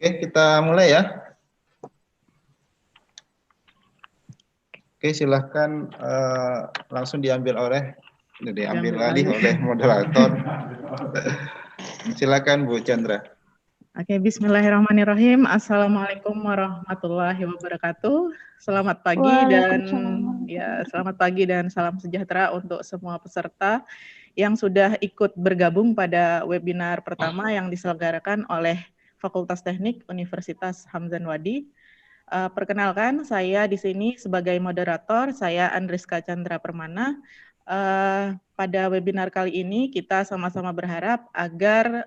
Oke, kita mulai ya. Oke, silahkan langsung diambil alih oleh moderator. Silakan Bu Chandra. Oke, bismillahirrahmanirrahim. Assalamualaikum warahmatullahi wabarakatuh. Selamat pagi dan salam sejahtera untuk semua peserta yang sudah ikut bergabung pada webinar pertama yang diselenggarakan oleh Fakultas Teknik Universitas Hamzan Wadi. Perkenalkan, saya di sini sebagai moderator, saya Andriska Chandra Permana. Pada webinar kali ini kita sama-sama berharap agar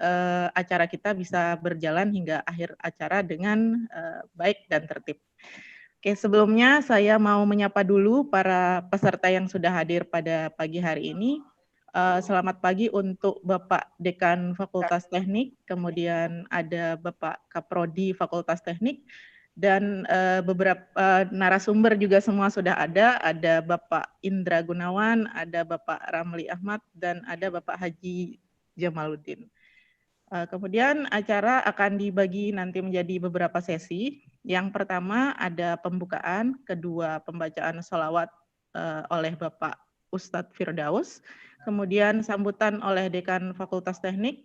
acara kita bisa berjalan hingga akhir acara dengan baik dan tertib. Oke, sebelumnya saya mau menyapa dulu para peserta yang sudah hadir pada pagi hari ini. Selamat pagi untuk Bapak Dekan Fakultas Teknik, kemudian ada Bapak Kaprodi Fakultas Teknik, dan beberapa narasumber juga semua sudah ada Bapak Indra Gunawan, ada Bapak Ramli Ahmad, dan ada Bapak Haji Jamaluddin. Kemudian acara akan dibagi nanti menjadi beberapa sesi. Yang pertama ada pembukaan, kedua pembacaan sholawat oleh Bapak Ustadz Firdaus, kemudian sambutan oleh Dekan Fakultas Teknik,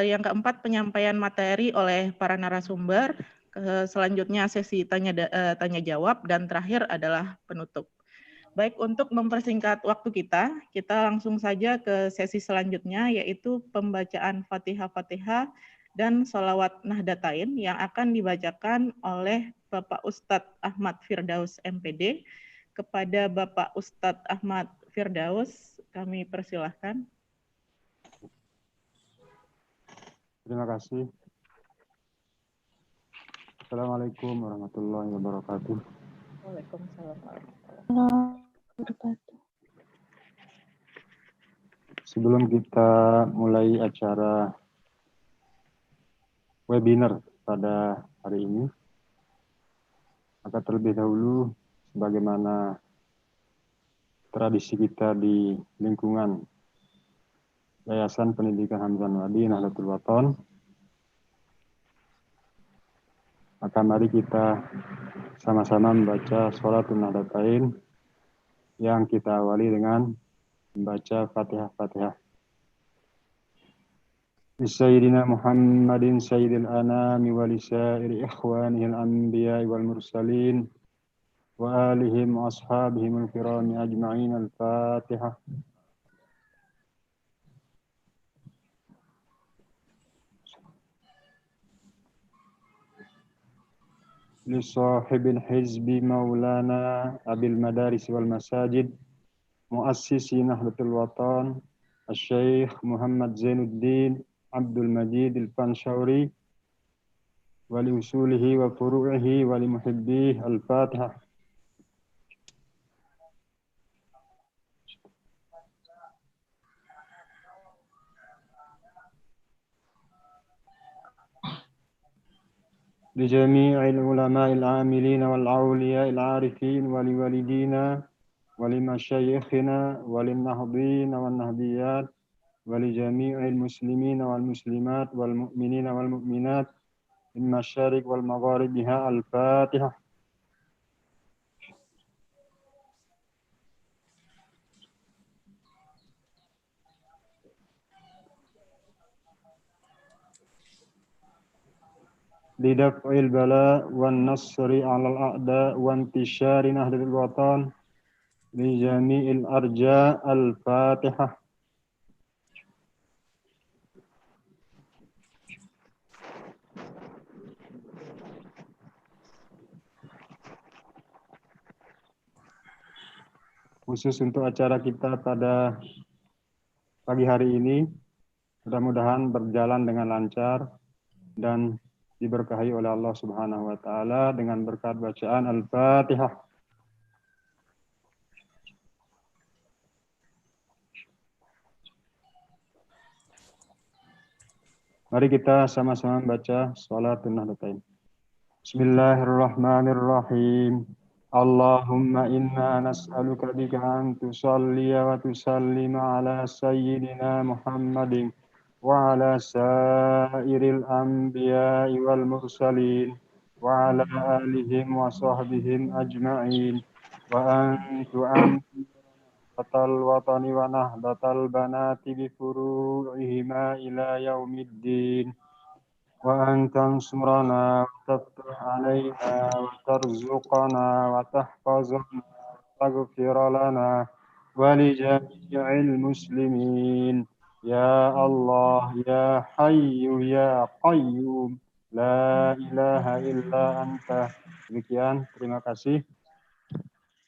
yang keempat penyampaian materi oleh para narasumber, selanjutnya sesi tanya jawab, dan terakhir adalah penutup. Baik, untuk mempersingkat waktu kita langsung saja ke sesi selanjutnya, yaitu pembacaan Fatihah-Fatihah dan sholawat Nahdlatain yang akan dibacakan oleh Bapak Ustadz Ahmad Firdaus MPD. Kepada Bapak Ustadz Ahmad Firdaus, kami persilahkan. Terima kasih. Assalamualaikum warahmatullahi wabarakatuh. Waalaikumsalam warahmatullahi wabarakatuh. Sebelum kita mulai acara webinar pada hari ini, maka terlebih dahulu sebagaimana tradisi kita di lingkungan Yayasan Pendidikan Hamzan Wadi Nahdlatul Wathon, maka mari kita sama-sama membaca sholatul Nahdlatain yang kita awali dengan membaca Fatihah-Fatihah. Sayyidina Muhammadin sayyidil anami wa lisairi ikhwanihil anbiya wal mursalin wa alihim wa ashabihim al-kirami ajma'in al-Fatihah. لصاحب الحزب مولانا أبي المدارس والمساجد مؤسس نهضة الوطن الشيخ محمد زين الدين عبد المجيد الفنشوري ولأصوله وفروعه ولمحبيه الفاتحة. لجميع العلماء العاملين والأولياء العارفين ولوالدينا ولمشايخنا وللنهضين والنهضيات ولجميع المسلمين والمسلمات والمؤمنين والمؤمنات من المشارق والمغارب بها الفاتحة. لدفع البلاء والنصر على الأعداء وانتشار نهضة الوطن لجميع الأرجاء الفاتحة. Khusus untuk acara kita pada pagi hari ini, mudah-mudahan berjalan dengan lancar dan diberkahi oleh Allah Subhanahu wa taala dengan berkat bacaan Al-Fatihah. Mari kita sama-sama membaca sholatul Nahdlatain. Bismillahirrahmanirrahim. Allahumma inna nas'aluka bika an tusalliya wa tusallima ala sayyidina Muhammadin وعلى سائر الأنبياء والمرسلين وعلى آلهم وصحبهم أجمعين وأن تؤمن الوطن ونهضة البنات بفروعهما إلى يوم الدين وأن تنصرنا وتفتح علينا وترزقنا وتحفظنا وتغفر لنا ولجميع المسلمين يا الله يا حي يا قيوم لا إله إلا أنت. Demikian, terima kasih.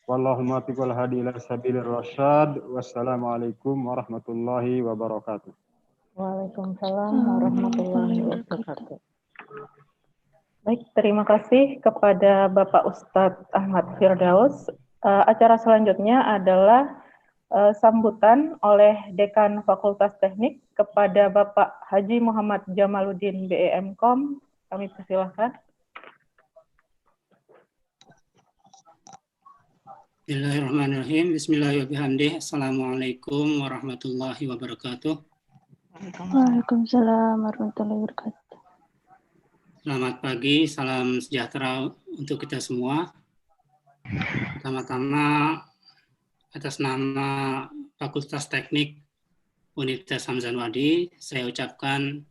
Wallahumma tiqul hadi ila sabilir rasyad. Wassalamualaikum warahmatullahi wabarakatuh. Waalaikumsalam warahmatullahi wabarakatuh. Baik, terima kasih kepada Bapak Ustadz Ahmad Firdaus. Acara selanjutnya adalah sambutan oleh Dekan Fakultas Teknik kepada Bapak Haji Muhammad Jamaluddin BEM.Com. Kami persilahkan. Bismillahirrahmanirrahim. Bismillahirrahmanirrahim. Assalamualaikum warahmatullahi wabarakatuh. Waalaikumsalam warahmatullahi wabarakatuh. Selamat pagi, salam sejahtera untuk kita semua. Pertama-tama atas nama Fakultas Teknik Universitas Hamzah Wadi, saya ucapkan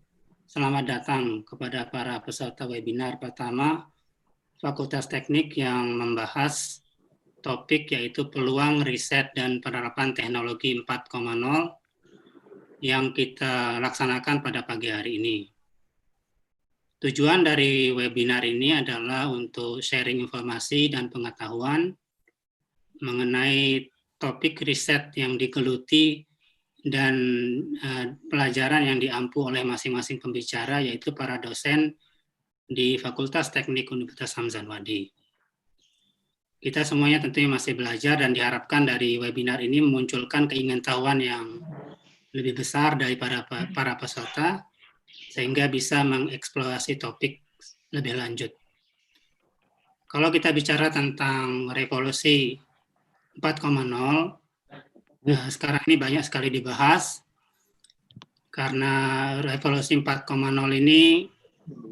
selamat datang kepada para peserta webinar pertama Fakultas Teknik yang membahas topik yaitu peluang riset dan penerapan teknologi 4.0 yang kita laksanakan pada pagi hari ini. Tujuan dari webinar ini adalah untuk sharing informasi dan pengetahuan mengenai topik riset yang digeluti dan pelajaran yang diampu oleh masing-masing pembicara, yaitu para dosen di Fakultas Teknik Universitas Hamzah Wadi. Kita semuanya tentunya masih belajar dan diharapkan dari webinar ini memunculkan keingintahuan yang lebih besar dari para peserta, sehingga bisa mengeksplorasi topik lebih lanjut. Kalau kita bicara tentang revolusi 4.0, sekarang ini banyak sekali dibahas, karena revolusi 4.0 ini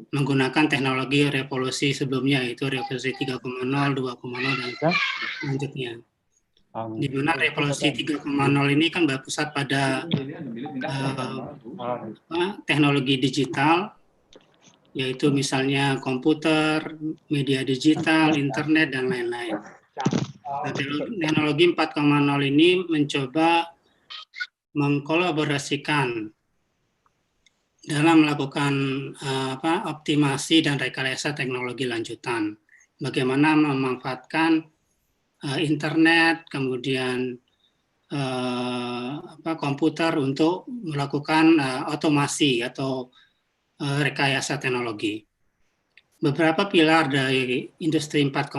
menggunakan teknologi revolusi sebelumnya, yaitu revolusi 3.0, 2.0, dan selanjutnya. Di mana revolusi 3.0 ini kan berpusat pada teknologi digital, yaitu misalnya komputer, media digital, internet, dan lain-lain. Nah, teknologi 4.0 ini mencoba mengkolaborasikan dalam melakukan optimasi dan rekayasa teknologi lanjutan. Bagaimana memanfaatkan internet, kemudian komputer untuk melakukan otomasi atau rekayasa teknologi. Beberapa pilar dari industri 4.0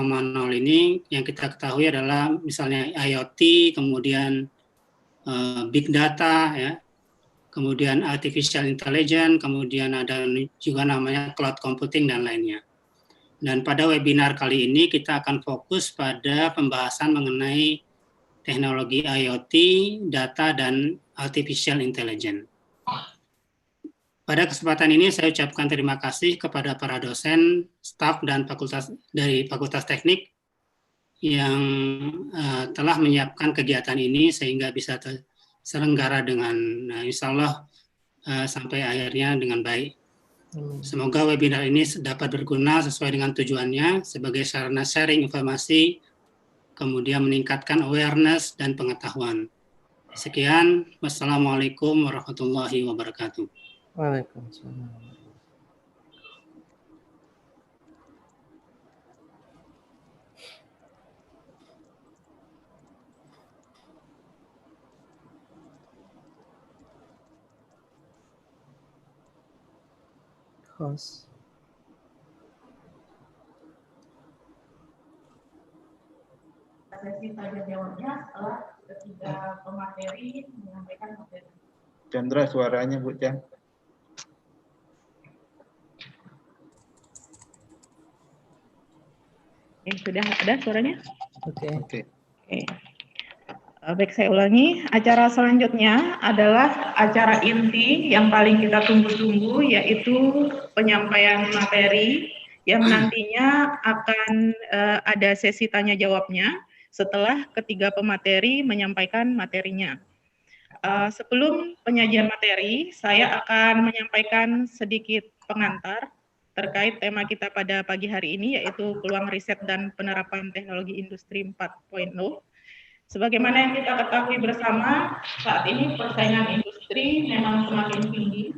ini yang kita ketahui adalah misalnya IoT, kemudian big data, ya, kemudian artificial intelligence, kemudian ada juga namanya cloud computing dan lainnya. Dan pada webinar kali ini kita akan fokus pada pembahasan mengenai teknologi IoT, data, dan artificial intelligence. Pada kesempatan ini saya ucapkan terima kasih kepada para dosen, staf, dan dari Fakultas Teknik yang telah menyiapkan kegiatan ini sehingga bisa terselenggara dengan insya Allah sampai akhirnya dengan baik. Semoga webinar ini dapat berguna sesuai dengan tujuannya sebagai sarana sharing informasi, kemudian meningkatkan awareness dan pengetahuan. Sekian, wassalamualaikum warahmatullahi wabarakatuh. Waalaikumsalam. Host. Sesi tanya jawabnya setelah ketiga pemateri menyampaikan materi. Chandra, suaranya Bu Chan. Sudah ada suaranya? Oke. Oke. Baik, saya ulangi. Acara selanjutnya adalah acara inti yang paling kita tunggu-tunggu, yaitu penyampaian materi yang nantinya akan ada sesi tanya jawabnya setelah ketiga pemateri menyampaikan materinya. Sebelum penyajian materi, saya akan menyampaikan sedikit pengantar terkait tema kita pada pagi hari ini, yaitu peluang riset dan penerapan teknologi industri 4.0. Sebagaimana yang kita ketahui bersama, saat ini persaingan industri memang semakin tinggi,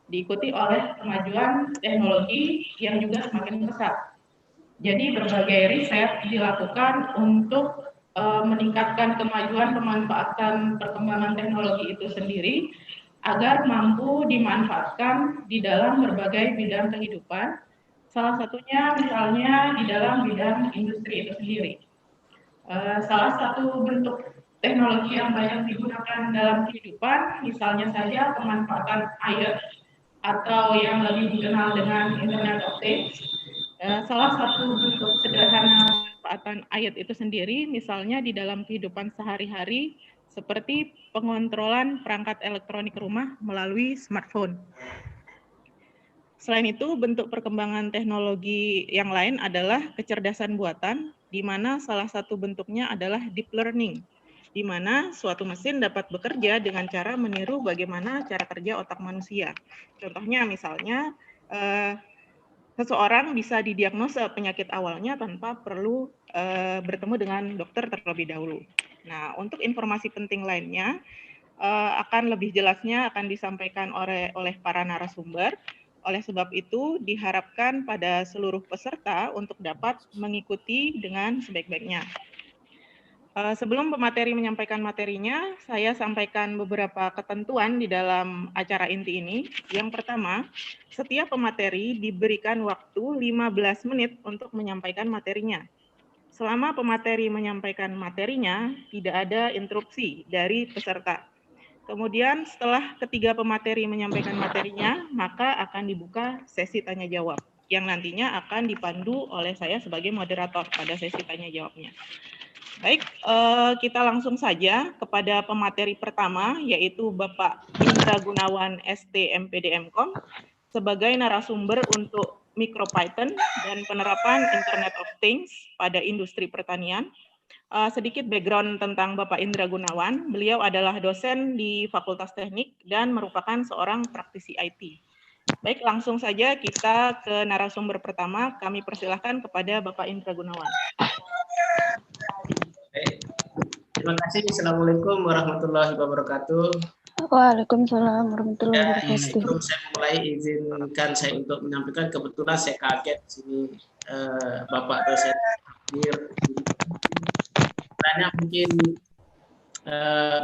diikuti oleh kemajuan teknologi yang juga semakin pesat. Jadi berbagai riset dilakukan untuk meningkatkan kemajuan pemanfaatan perkembangan teknologi itu sendiri agar mampu dimanfaatkan di dalam berbagai bidang kehidupan, salah satunya misalnya di dalam bidang industri itu sendiri. Salah satu bentuk teknologi yang banyak digunakan dalam kehidupan, misalnya saja pemanfaatan IoT atau yang lebih dikenal dengan Internet of Things. Salah satu bentuk sederhana pemanfaatan IoT itu sendiri, misalnya di dalam kehidupan sehari-hari, seperti pengontrolan perangkat elektronik rumah melalui smartphone. Selain itu, bentuk perkembangan teknologi yang lain adalah kecerdasan buatan, di mana salah satu bentuknya adalah deep learning, di mana suatu mesin dapat bekerja dengan cara meniru bagaimana cara kerja otak manusia. Contohnya misalnya, seseorang bisa didiagnosa penyakit awalnya tanpa perlu bertemu dengan dokter terlebih dahulu. Nah, untuk informasi penting lainnya, akan lebih jelasnya akan disampaikan oleh para narasumber. Oleh sebab itu, diharapkan pada seluruh peserta untuk dapat mengikuti dengan sebaik-baiknya. Sebelum pemateri menyampaikan materinya, saya sampaikan beberapa ketentuan di dalam acara inti ini. Yang pertama, setiap pemateri diberikan waktu 15 menit untuk menyampaikan materinya. Selama pemateri menyampaikan materinya, tidak ada interupsi dari peserta. Kemudian setelah ketiga pemateri menyampaikan materinya, maka akan dibuka sesi tanya jawab yang nantinya akan dipandu oleh saya sebagai moderator pada sesi tanya jawabnya. Baik, kita langsung saja kepada pemateri pertama, yaitu Bapak Indra Gunawan, ST MPD/MKOM, sebagai narasumber untuk MicroPython dan penerapan Internet of Things pada industri pertanian. Sedikit background tentang Bapak Indra Gunawan, beliau adalah dosen di Fakultas Teknik dan merupakan seorang praktisi IT. Baik, langsung saja kita ke narasumber pertama. Kami persilahkan kepada Bapak Indra Gunawan. Terima kasih. Assalamualaikum warahmatullahi wabarakatuh. Waalaikumsalam warahmatullahi wabarakatuh. Sebelum saya mulai, izinkan saya untuk menyampaikan, kebetulan saya kaget sini Bapak dosen hadir. Karena mungkin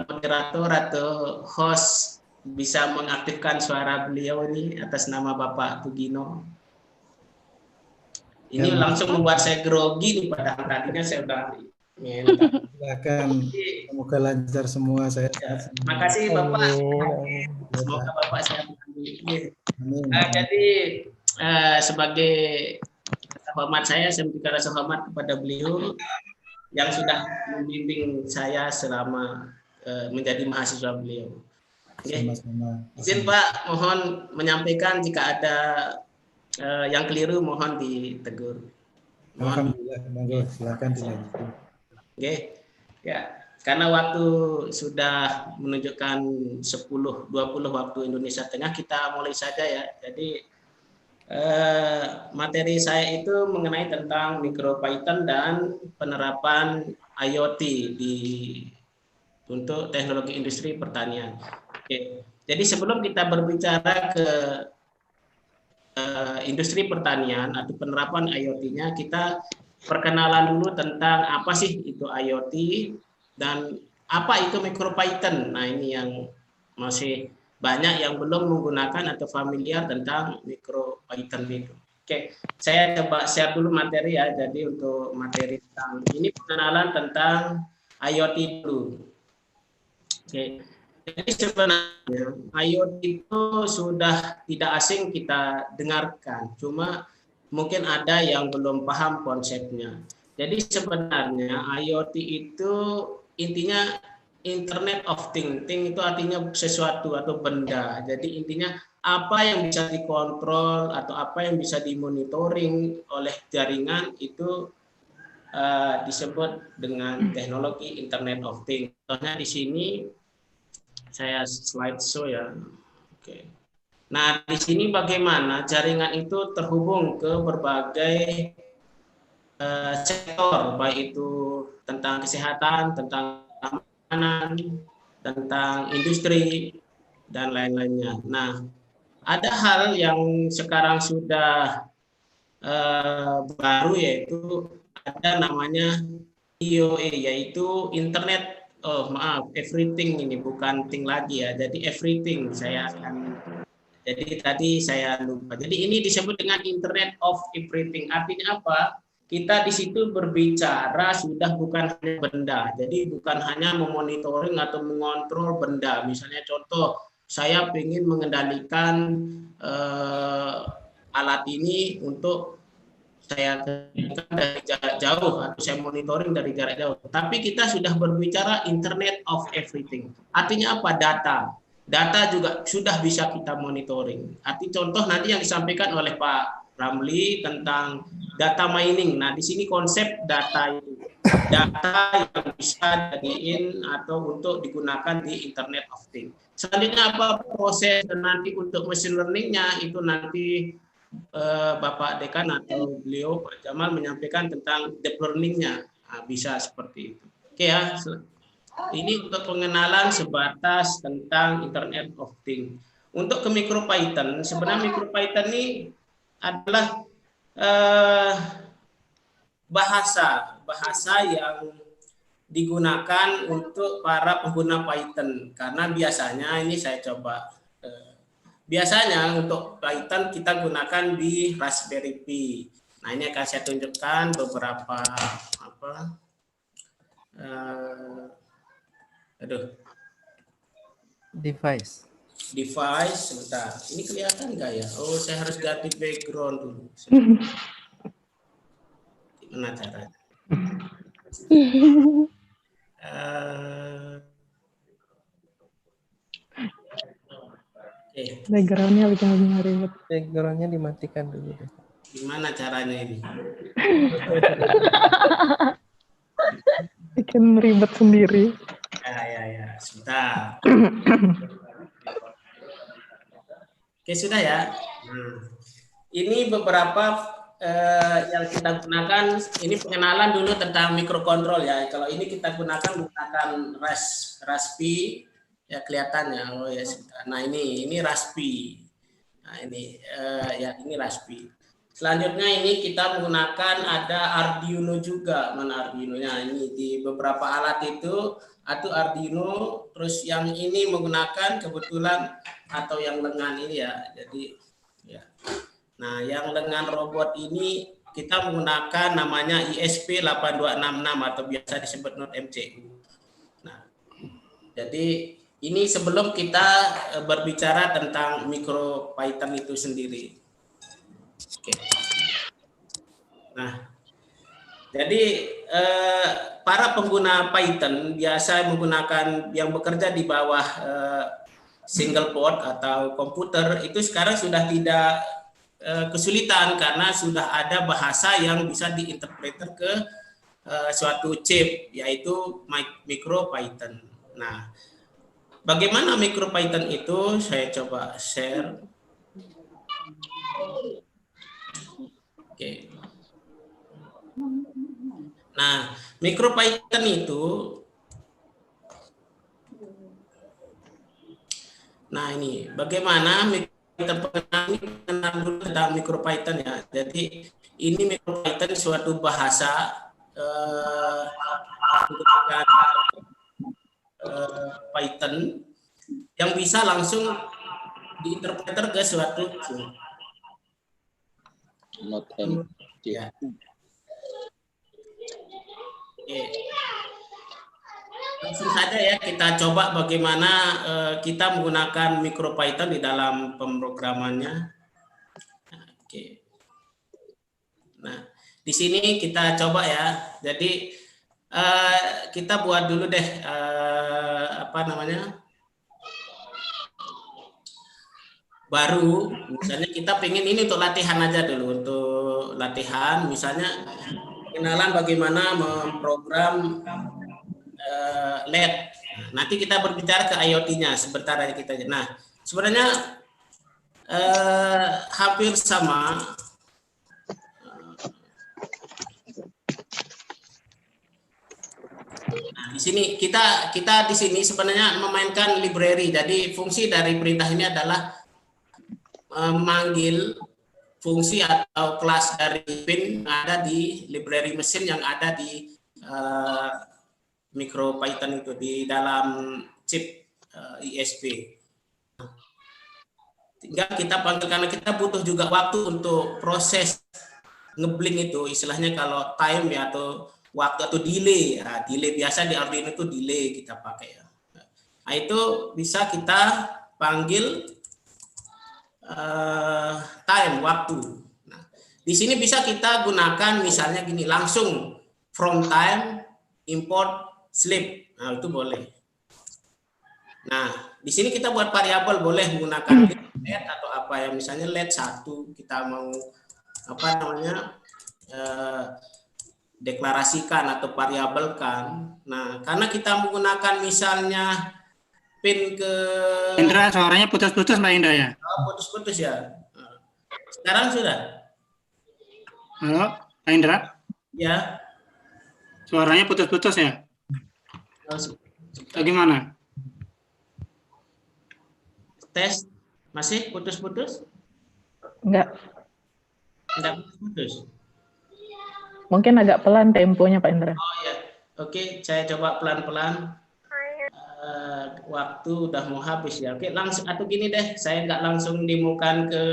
moderator atau host bisa mengaktifkan suara beliau ini atas nama Bapak Tugino. Ini langsung membuat saya grogi nih, padahal tadinya saya udah silakan, semoga lancar semua. Saya terima kasih Bapak, semoga Bapak sehat. Jadi sebagai hormat saya memberikan rasa hormat kepada beliau yang sudah membimbing saya selama menjadi mahasiswa beliau. Izin Pak, mohon menyampaikan jika ada yang keliru mohon ditegur. Alhamdulillah, silakan dilanjutkan. Oke, ya, karena waktu sudah menunjukkan 10.20 waktu Indonesia Tengah, kita mulai saja ya. Jadi materi saya itu mengenai tentang MicroPython dan penerapan IoT untuk teknologi industri pertanian. Oke, jadi sebelum kita berbicara ke industri pertanian atau penerapan IoT-nya, kita perkenalan dulu tentang apa sih itu IoT dan apa itu MicroPython. Nah, ini yang masih banyak yang belum menggunakan atau familiar tentang MicroPython itu. Oke, saya coba share dulu materi ya. Jadi untuk materi tentang ini pengenalan tentang IoT dulu. Oke, jadi sebenarnya IoT itu sudah tidak asing kita dengarkan, cuma mungkin ada yang belum paham konsepnya. Jadi sebenarnya IoT itu intinya Internet of Things. Thing itu artinya sesuatu atau benda. Jadi intinya apa yang bisa dikontrol atau apa yang bisa dimonitoring oleh jaringan itu disebut dengan teknologi Internet of Things. Contohnya di sini saya slide show ya. Oke. Nah, di sini bagaimana jaringan itu terhubung ke berbagai sektor, baik itu tentang kesehatan, tentang keamanan, tentang industri, dan lain-lainnya. Nah, ada hal yang sekarang sudah baru, yaitu ada namanya IoE, yaitu Internet, everything, ini bukan thing lagi ya, jadi everything. Jadi tadi saya lupa. Jadi ini disebut dengan Internet of Everything. Artinya apa? Kita di situ berbicara sudah bukan hanya benda. Jadi bukan hanya memonitoring atau mengontrol benda. Misalnya contoh, saya ingin mengendalikan alat ini untuk saya dari jarak jauh atau saya monitoring dari jarak jauh. Tapi kita sudah berbicara Internet of Everything. Artinya apa? Data juga sudah bisa kita monitoring. Arti contoh nanti yang disampaikan oleh Pak Ramli tentang data mining. Nah, di sini konsep data itu. Data yang bisa jadiin atau untuk digunakan di Internet of Things. Selanjutnya apa proses nanti untuk machine learning-nya itu nanti Bapak Dekan atau beliau Pak Jamal menyampaikan tentang deep learning-nya. Nah, bisa seperti itu. Oke ya. Ini untuk pengenalan sebatas tentang Internet of Things. Untuk ke MicroPython, sebenarnya MicroPython ini adalah bahasa yang digunakan untuk para pengguna Python. Karena biasanya ini saya coba. Biasanya untuk Python kita gunakan di Raspberry Pi. Nah, ini akan saya tunjukkan beberapa Device. Sebentar. Ini kelihatan nggak ya? Oh, saya harus ganti background dulu. Gimana caranya? Backgroundnya bikin ribet. Backgroundnya dimatikan dulu deh. Gimana caranya ini? Bikin ribet sendiri. Ya. Sebentar. Oke, sudah ya. Ini beberapa yang kita gunakan. Ini pengenalan dulu tentang mikrokontrol ya. Kalau ini kita gunakan Raspi. Ya kelihatannya. Oh ya, sebentar. Nah, ini Raspi. Nah, ini ini Raspi. Selanjutnya ini kita menggunakan ada Arduino juga. Mana Arduino-nya? Ini di beberapa alat itu atau Arduino, terus yang ini menggunakan kebetulan atau yang lengan ini ya. Jadi ya. Nah, yang lengan robot ini kita menggunakan namanya ISP8266 atau biasa disebut Node MCU. Nah, jadi ini sebelum kita berbicara tentang MicroPython itu sendiri. Oke. Nah, jadi para pengguna Python biasa menggunakan yang bekerja di bawah single board atau komputer itu sekarang sudah tidak kesulitan karena sudah ada bahasa yang bisa diinterpreter ke suatu chip, yaitu MicroPython. Nah, bagaimana MicroPython itu? Saya coba share. Oke. Nah, MicroPython itu, nah ini bagaimana pengenalan dulu tentang MicroPython ya. Jadi ini MicroPython suatu bahasa Python yang bisa langsung diinterpreter ke suatu ya. Oke. Langsung saja ya kita coba bagaimana kita menggunakan MicroPython di dalam pemrogramannya. Oke. Nah, di sini kita coba ya. Jadi kita buat dulu deh apa namanya, baru misalnya kita pengen ini untuk latihan aja dulu, untuk latihan misalnya kenalan bagaimana memprogram LED. Nanti kita berbicara ke IoT-nya sebentar aja kita. Nah, sebenarnya hampir sama. Nah, di sini kita di sini sebenarnya memainkan library. Jadi fungsi dari perintah ini adalah memanggil fungsi atau kelas dari pin yang ada di library mesin yang ada di MicroPython itu di dalam chip ISP. Tinggal kita panggil karena kita butuh juga waktu untuk proses ngeblink itu, istilahnya kalau time ya atau waktu atau delay. Nah, delay biasa di Arduino itu delay kita pakai ya. Nah, itu bisa kita panggil time, waktu. Nah, di sini bisa kita gunakan misalnya gini, langsung from time import sleep. Nah, itu boleh. Nah, di sini kita buat variabel, boleh menggunakan LED atau apa ya, misalnya LED 1 kita mau apa namanya deklarasikan atau variabelkan. Nah, karena kita menggunakan misalnya pin ke Indra, suaranya putus-putus Mbak Indra ya? Putus-putus ya. Sekarang sudah? Halo, Pak Indra? Ya. Suaranya putus-putus ya? Bagaimana? Tes, masih putus-putus? Enggak. Enggak putus-putus. Mungkin agak pelan temponya Pak Indra. Oh ya. Oke, saya coba pelan-pelan. Waktu udah mau habis ya. Oke, langsung atau gini deh, saya nggak langsung dimukan ke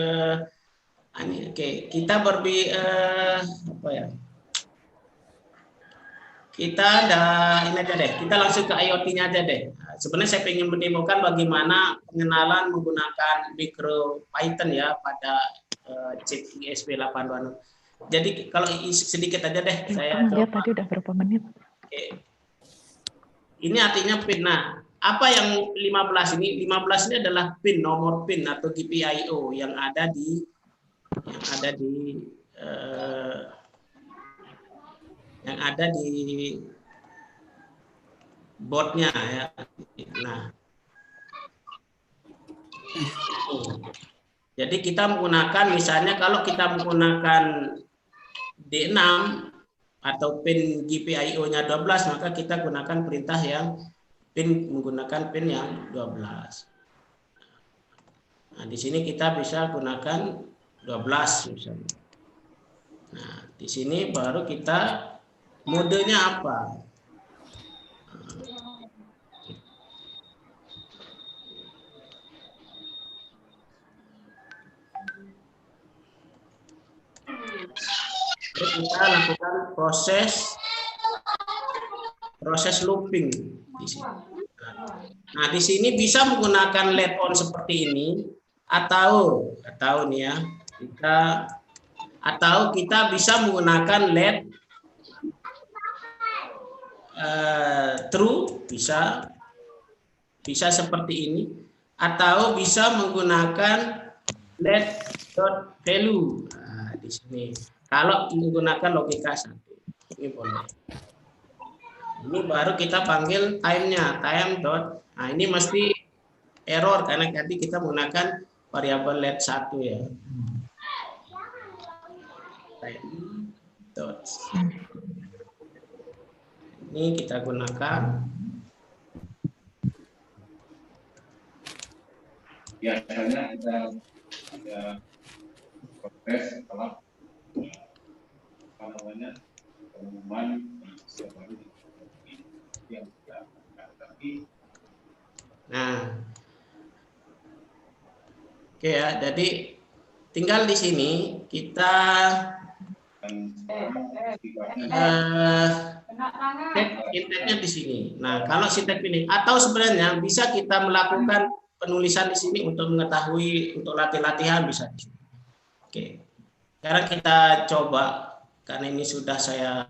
ini. Oke, kita apa ya? Kita ada ini aja deh. Kita langsung ke IoT-nya aja deh. Sebenarnya saya ingin mendemokan bagaimana pengenalan menggunakan MicroPython ya pada chip ISP82. Jadi kalau sedikit aja deh saya Ya tadi udah berapa menit? Oke. Ini artinya pin. Nah, apa yang 15 ini? 15 ini adalah pin, nomor pin atau GPIO yang ada di boardnya ya. Nah, jadi kita menggunakan misalnya kalau kita menggunakan D6 atau pin GPIO-nya 12, maka kita gunakan perintah yang menggunakan pin yang 12. Nah, di sini kita bisa gunakan 12 misalnya. Nah, di sini baru kita modenya apa? Kita lakukan proses looping di sini. Nah, di sini bisa menggunakan LED on seperti ini atau nih ya, kita bisa menggunakan LED true, bisa seperti ini, atau bisa menggunakan LED dot value. Nah, di sini kalau menggunakan logika 1 ini boleh. Ini baru kita panggil time-nya, time dot. Nah, ini mesti error karena tadi kita menggunakan variabel LED 1 ya. Time dot. Ini kita gunakan. Biasanya ada proses setelah pengumuman yang tidak tapi. Nah, oke ya. Jadi tinggal di sini kita sinteknya di sini. Nah, kalau sintek ini atau sebenarnya bisa kita melakukan penulisan di sini untuk mengetahui untuk latihan bisa di sini. Oke. Sekarang kita coba karena ini sudah saya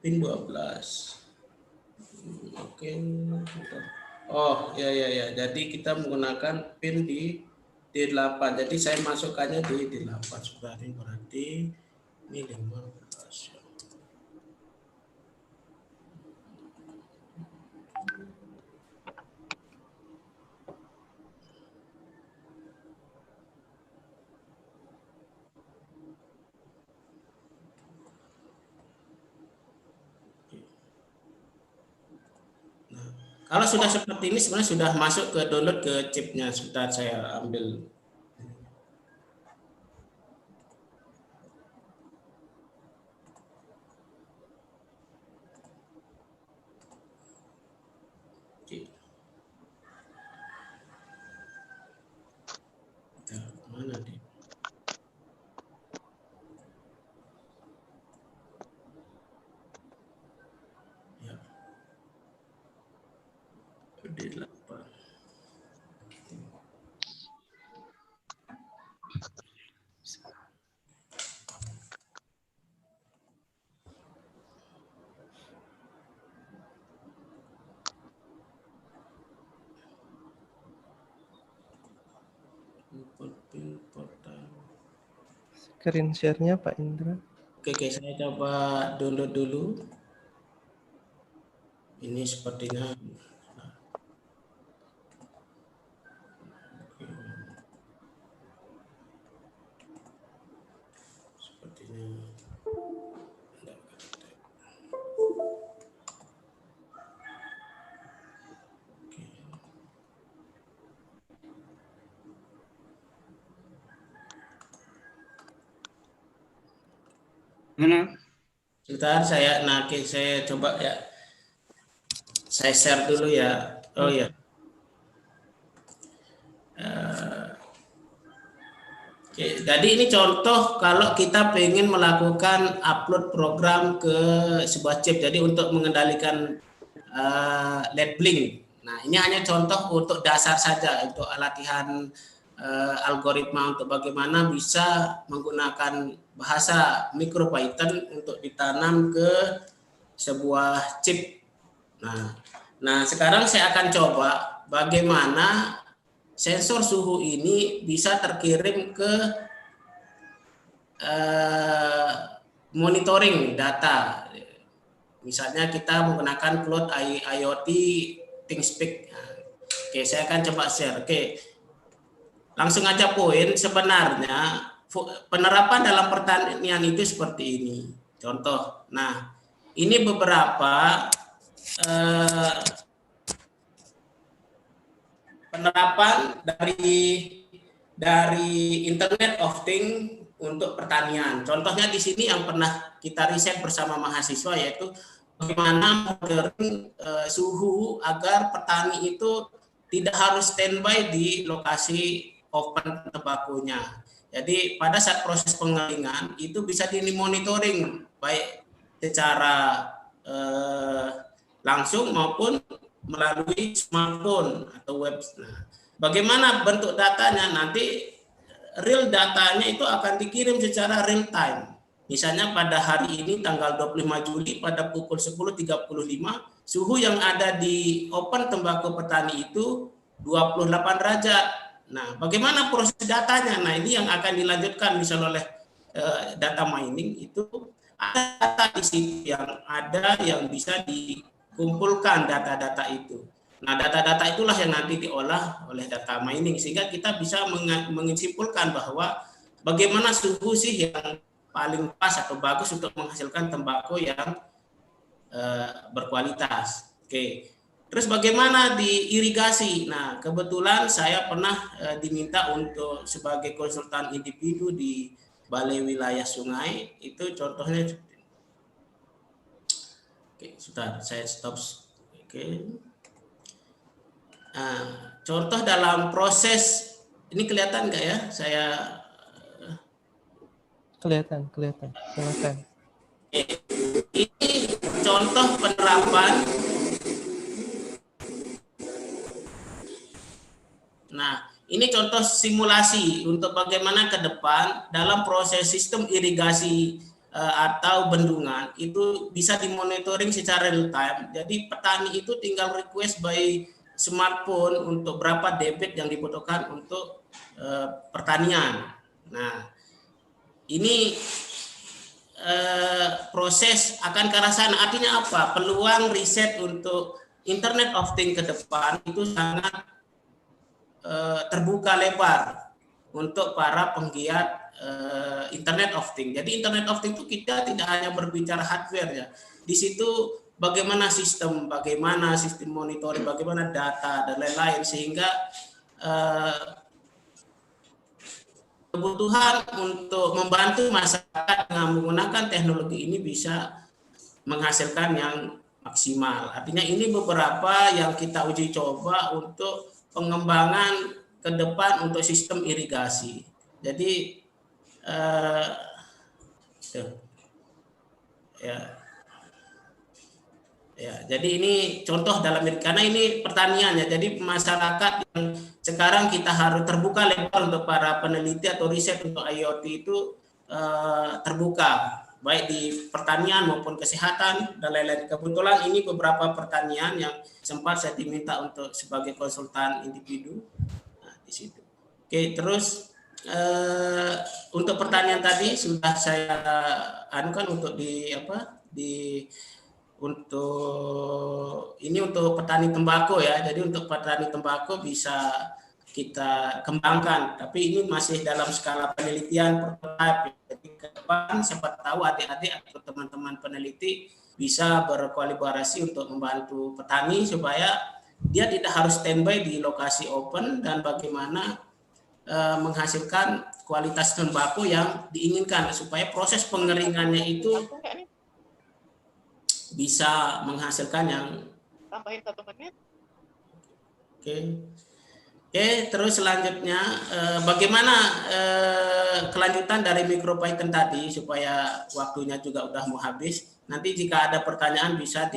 pin 12. Oke. Oh, ya. Jadi kita menggunakan pin di D8. Jadi saya masukkannya di D8. Sudah ini berarti ini 15. Kalau sudah seperti ini sebenarnya sudah masuk ke download ke chipnya. Sudah saya ambil. Oke. Mana dia? D8. Screen share-nya Pak Indra. Oke, saya coba download dulu. Ini sepertinya sebentar saya coba ya. Saya share dulu ya. Oh ya. Oke, jadi ini contoh kalau kita pengen melakukan upload program ke sebuah chip. Jadi untuk mengendalikan LED blink. Nah, ini hanya contoh untuk dasar saja untuk latihan algoritma untuk bagaimana bisa menggunakan bahasa MicroPython untuk ditanam ke sebuah chip. Nah, sekarang saya akan coba bagaimana sensor suhu ini bisa terkirim ke monitoring data. Misalnya kita menggunakan Cloud IoT ThingSpeak. Oke, saya akan coba share. Oke, langsung aja poin. Sebenarnya penerapan dalam pertanian itu seperti ini. Contoh. Nah, ini beberapa penerapan dari Internet of Things untuk pertanian. Contohnya di sini yang pernah kita riset bersama mahasiswa yaitu bagaimana monitoring suhu agar petani itu tidak harus standby di lokasi open tembakunya. Jadi pada saat proses pengeringan itu bisa dimonitoring baik secara langsung maupun melalui smartphone atau web. Nah, bagaimana bentuk datanya? Nanti real datanya itu akan dikirim secara real time. Misalnya pada hari ini tanggal 25 Juli pada pukul 10.35 suhu yang ada di open tembakau petani itu 28 derajat. Nah, bagaimana proses datanya? Nah, ini yang akan dilanjutkan misalnya oleh data mining itu ada data di situ yang bisa dikumpulkan data-data itu. Nah, data-data itulah yang nanti diolah oleh data mining sehingga kita bisa menyimpulkan bahwa bagaimana suhu sih yang paling pas atau bagus untuk menghasilkan tembakau yang berkualitas. Oke. Terus bagaimana diirigasi? Nah, kebetulan saya pernah diminta untuk sebagai konsultan individu di Balai Wilayah Sungai. Itu contohnya. Oke, sudah saya stop. Oke. Nah, contoh dalam proses ini kelihatan nggak ya? Saya kelihatan. Silakan. Ini contoh penerapan. Nah, ini contoh simulasi untuk bagaimana ke depan dalam proses sistem irigasi atau bendungan itu bisa dimonitoring secara real time. Jadi petani itu tinggal request by smartphone untuk berapa debit yang dibutuhkan untuk pertanian. Nah, ini proses akan ke arah sana. Artinya apa? Peluang riset untuk Internet of Things ke depan itu sangat terbuka lebar untuk para penggiat Internet of Things. Jadi Internet of Things itu kita tidak hanya berbicara hardware ya. Di situ bagaimana sistem monitoring, bagaimana data dan lain-lain, sehingga kebutuhan untuk membantu masyarakat dengan menggunakan teknologi ini bisa menghasilkan yang maksimal. Artinya ini beberapa yang kita uji coba untuk pengembangan ke depan untuk sistem irigasi. Jadi jadi ini contoh karena ini pertanian ya. Jadi masyarakat yang sekarang kita harus terbuka lebar untuk para peneliti atau riset untuk IoT itu terbuka, baik di pertanian maupun kesehatan dan lain-lain. Kebetulan ini beberapa pertanian yang sempat saya diminta untuk sebagai konsultan individu. Nah, di situ. Oke, terus untuk pertanyaan tadi sudah saya anukan untuk untuk petani tembakau ya. Jadi untuk petani tembakau bisa kita kembangkan, tapi ini masih dalam skala penelitian prototipe. Jadi ke depan siapa tahu adik-adik atau teman-teman peneliti bisa berkolaborasi untuk membantu petani supaya dia tidak harus standby di lokasi open dan bagaimana menghasilkan kualitas tembakau yang diinginkan supaya proses pengeringannya itu bisa menghasilkan yang tambahin 1 menit. Oke, terus selanjutnya bagaimana kelanjutan dari MicroPython tadi supaya waktunya juga udah mau habis. Nanti jika ada pertanyaan bisa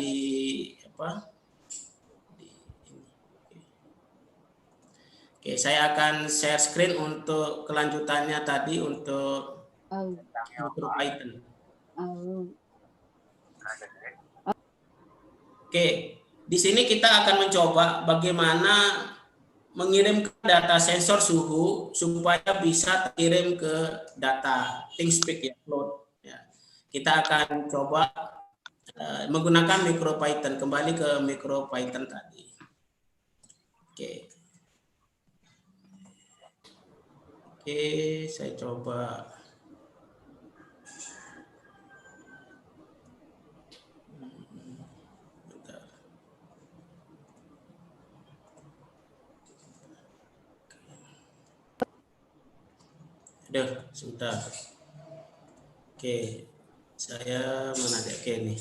Oke, saya akan share screen untuk kelanjutannya tadi untuk MicroPython. Oke, di sini kita akan mencoba bagaimana mengirim data sensor suhu supaya bisa kirim ke data ThingSpeak ya, load. Ya. Kita akan coba menggunakan MicroPython, kembali ke MicroPython tadi. Oke, saya coba. Sudah. Oke, saya mana ada nih.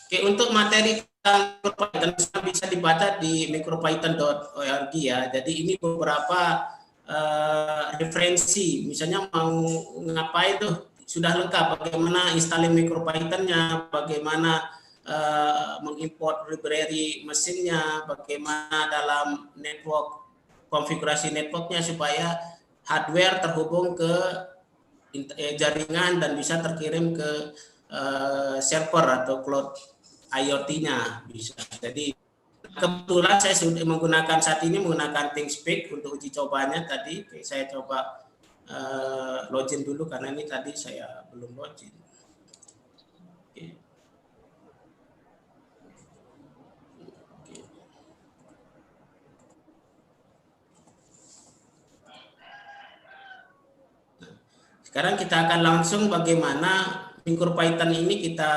Oke, untuk materi tentang MicroPython bisa dibaca di micropython.org ya. Jadi ini beberapa referensi, misalnya mau ngapain tuh sudah lengkap, bagaimana installing MicroPython-nya, bagaimana mengimport library mesinnya, bagaimana dalam network konfigurasi networknya supaya hardware terhubung ke jaringan dan bisa terkirim ke server atau cloud IoT-nya bisa. Jadi kebetulan saya sudah saat ini menggunakan ThingSpeak untuk uji cobanya tadi. Oke, saya coba login dulu karena ini tadi saya belum login. Oke. Sekarang kita akan langsung bagaimana MicroPython ini kita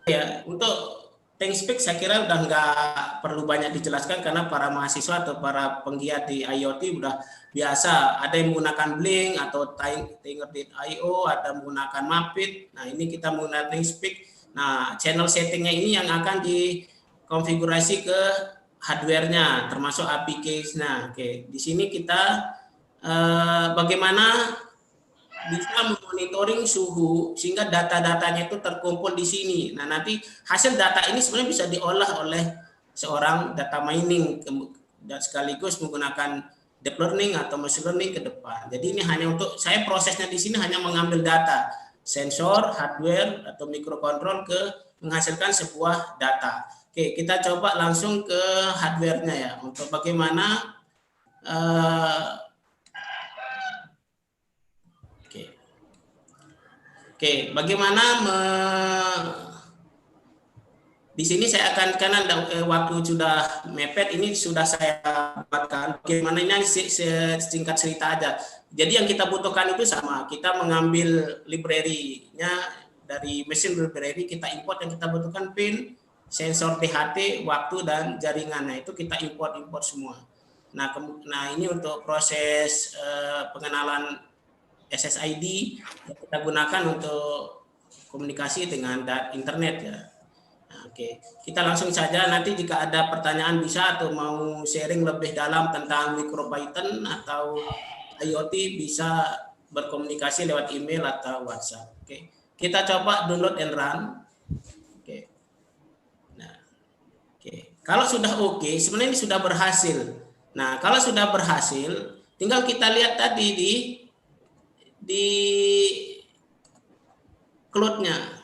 ya untuk ThingSpeak saya kira udah nggak perlu banyak dijelaskan karena para mahasiswa atau para penggiat di IoT udah biasa. Ada yang menggunakan Blink atau Tinger.io, ada menggunakan Mapit. Nah ini kita menggunakan ThingSpeak. Nah channel settingnya ini yang akan dikonfigurasi ke hardware-nya termasuk API case. Nah oke, di sini kita bagaimana bisa memonitoring suhu sehingga data-datanya itu terkumpul di sini. Nah, nanti hasil data ini sebenarnya bisa diolah oleh seorang data mining dan sekaligus menggunakan deep learning atau machine learning ke depan. Jadi ini hanya untuk saya prosesnya di sini hanya mengambil data sensor, hardware atau mikrokontrol ke menghasilkan sebuah data. Oke, kita coba langsung ke hardware-nya ya untuk bagaimana bagaimana di sini saya akan karena waktu sudah mepet, ini sudah saya buatkan. Bagaimana ini singkat cerita aja. Jadi yang kita butuhkan itu sama, kita mengambil library-nya dari mesin library, kita import yang kita butuhkan pin, sensor DHT, waktu dan jaringannya itu kita import semua. Nah ini untuk proses pengenalan SSID yang kita gunakan untuk komunikasi dengan internet ya. Nah, oke, kita langsung saja. Nanti jika ada pertanyaan bisa atau mau sharing lebih dalam tentang MicroPython atau IoT bisa berkomunikasi lewat email atau WhatsApp. Oke, kita coba download and run. Oke, nah, oke. Kalau sudah oke, sebenarnya ini sudah berhasil. Nah, kalau sudah berhasil, tinggal kita lihat tadi di cloud-nya.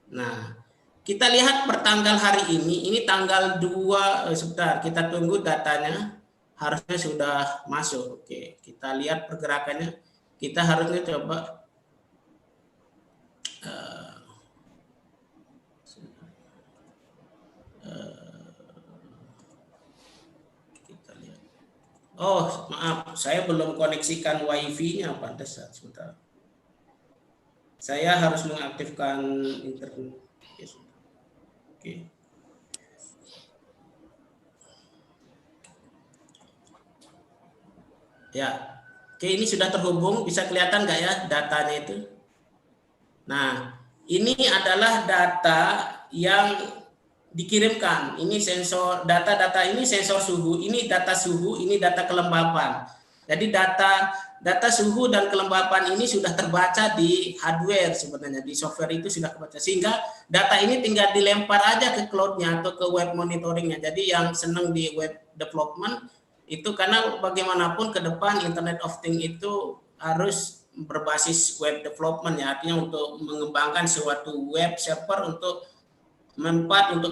Nah, kita lihat pertanggal hari ini tanggal 2, sebentar, kita tunggu datanya, harusnya sudah masuk. Oke, kita lihat pergerakannya, kita harusnya coba kita lihat. Oh, maaf, saya belum koneksikan WiFi-nya, pantas sebentar. Saya harus mengaktifkan internet. Oke. Ya, oke, ini sudah terhubung, bisa kelihatan nggak ya datanya itu? Nah, ini adalah data yang dikirimkan. Ini sensor, data ini sensor suhu, ini data suhu, ini data kelembapan. Jadi data suhu dan kelembapan ini sudah terbaca di hardware sebenarnya, di software itu sudah terbaca. Sehingga data ini tinggal dilempar aja ke cloud-nya atau ke web monitoringnya. Jadi yang senang di web development itu karena bagaimanapun ke depan Internet of Things itu harus berbasis web development ya, artinya untuk mengembangkan suatu web server untuk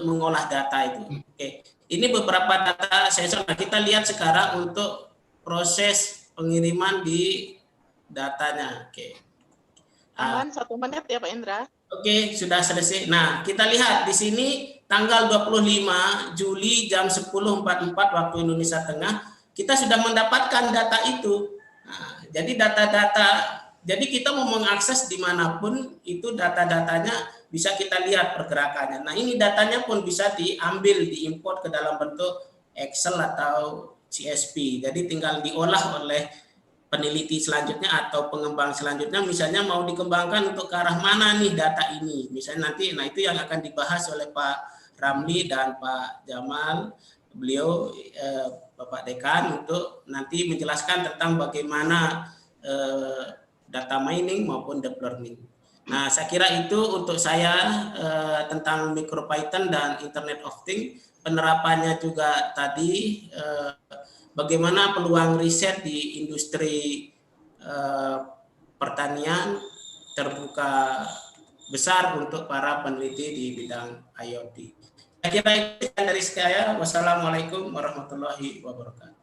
mengolah data itu. Oke. Ini beberapa data sensor. Nah, kita lihat sekarang untuk proses pengiriman di datanya. Oke. Aman 1 menit ya Pak Indra. Oke, sudah selesai. Nah, kita lihat di sini tanggal 25 Juli jam 10.44 waktu Indonesia Tengah, kita sudah mendapatkan data itu. Nah, jadi jadi kita mau mengakses dimanapun itu data-datanya bisa kita lihat pergerakannya. Nah, ini datanya pun bisa diambil, diimport ke dalam bentuk Excel atau CSV. Jadi tinggal diolah oleh peneliti selanjutnya atau pengembang selanjutnya, misalnya mau dikembangkan untuk ke arah mana nih data ini. Misalnya nanti, nah itu yang akan dibahas oleh Pak Ramli dan Pak Jamal, beliau Bapak Dekan untuk nanti menjelaskan tentang bagaimana data mining maupun deep learning. Nah, saya kira itu untuk saya tentang MicroPython dan Internet of Things. Penerapannya juga tadi bagaimana peluang riset di industri pertanian terbuka besar untuk para peneliti di bidang IoT. Saya kira itu dari saya. Wassalamualaikum warahmatullahi wabarakatuh.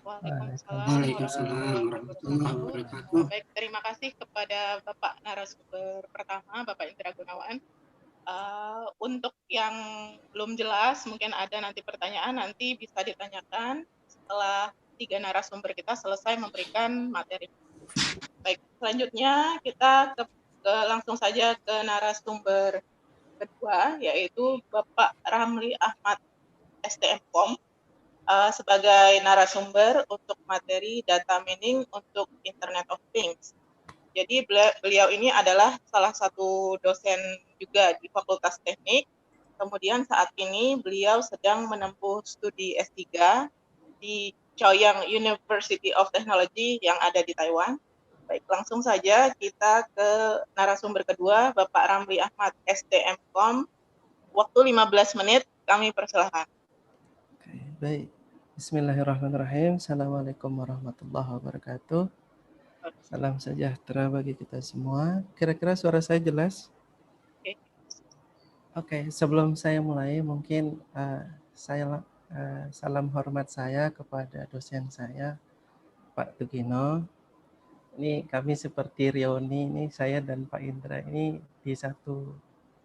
Waalaikumsalam warahmatullahi wabarakatuh. Baik, terima kasih kepada Bapak narasumber pertama, Bapak Indra Gunawan. Untuk yang belum jelas, mungkin ada nanti pertanyaan, nanti bisa ditanyakan setelah 3 narasumber kita selesai memberikan materi. Baik, selanjutnya kita langsung saja ke narasumber kedua, yaitu Bapak Ramli Ahmad STM.com sebagai narasumber untuk materi data mining untuk Internet of Things. Jadi beliau ini adalah salah satu dosen juga di Fakultas Teknik. Kemudian saat ini beliau sedang menempuh studi S3 di Chaoyang University of Technology yang ada di Taiwan. Baik, langsung saja kita ke narasumber kedua, Bapak Ramli Ahmad STM.com. Waktu 15 menit, kami persilahkan. Oke, baik. Bismillahirrahmanirrahim. Assalamualaikum warahmatullahi wabarakatuh. Salam sejahtera bagi kita semua. Kira-kira suara saya jelas? Oke, sebelum saya mulai, mungkin salam hormat saya kepada dosen saya, Pak Tugino. Ini kami seperti reuni, ini saya dan Pak Indra ini di satu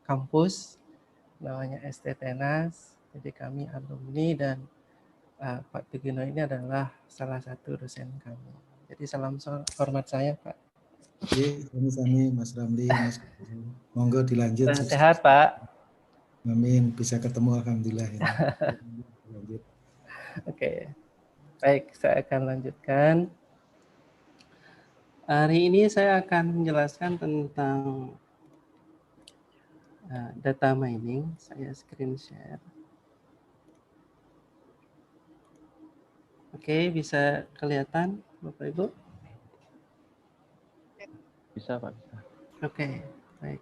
kampus, namanya ST Tenas. Jadi kami alumni dan Pak Tugino ini adalah salah satu dosen kami. Jadi salam hormat saya, Pak. Oke, sami-sami Mas Ramli, Mas. Monggo dilanjut. Sehat, Pak. Amin, bisa ketemu alhamdulillah ini. Lanjut. Oke. Baik, saya akan lanjutkan. Hari ini saya akan menjelaskan tentang data mining. Saya screen share. Oke, bisa kelihatan Bapak Ibu? Bisa, Pak. Bisa. Oke, baik.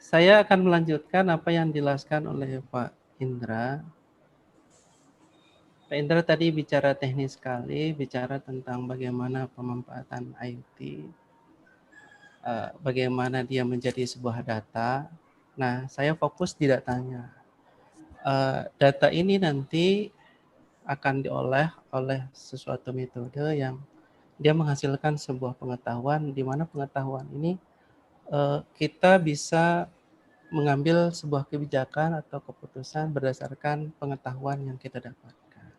Saya akan melanjutkan apa yang dijelaskan oleh Pak Indra. Pak Indra tadi bicara teknis sekali, bicara tentang bagaimana pemanfaatan IoT, bagaimana dia menjadi sebuah data. Nah, saya fokus di datanya. Data ini nanti akan diolah oleh sesuatu metode yang dia menghasilkan sebuah pengetahuan, di mana pengetahuan ini kita bisa mengambil sebuah kebijakan atau keputusan berdasarkan pengetahuan yang kita dapatkan.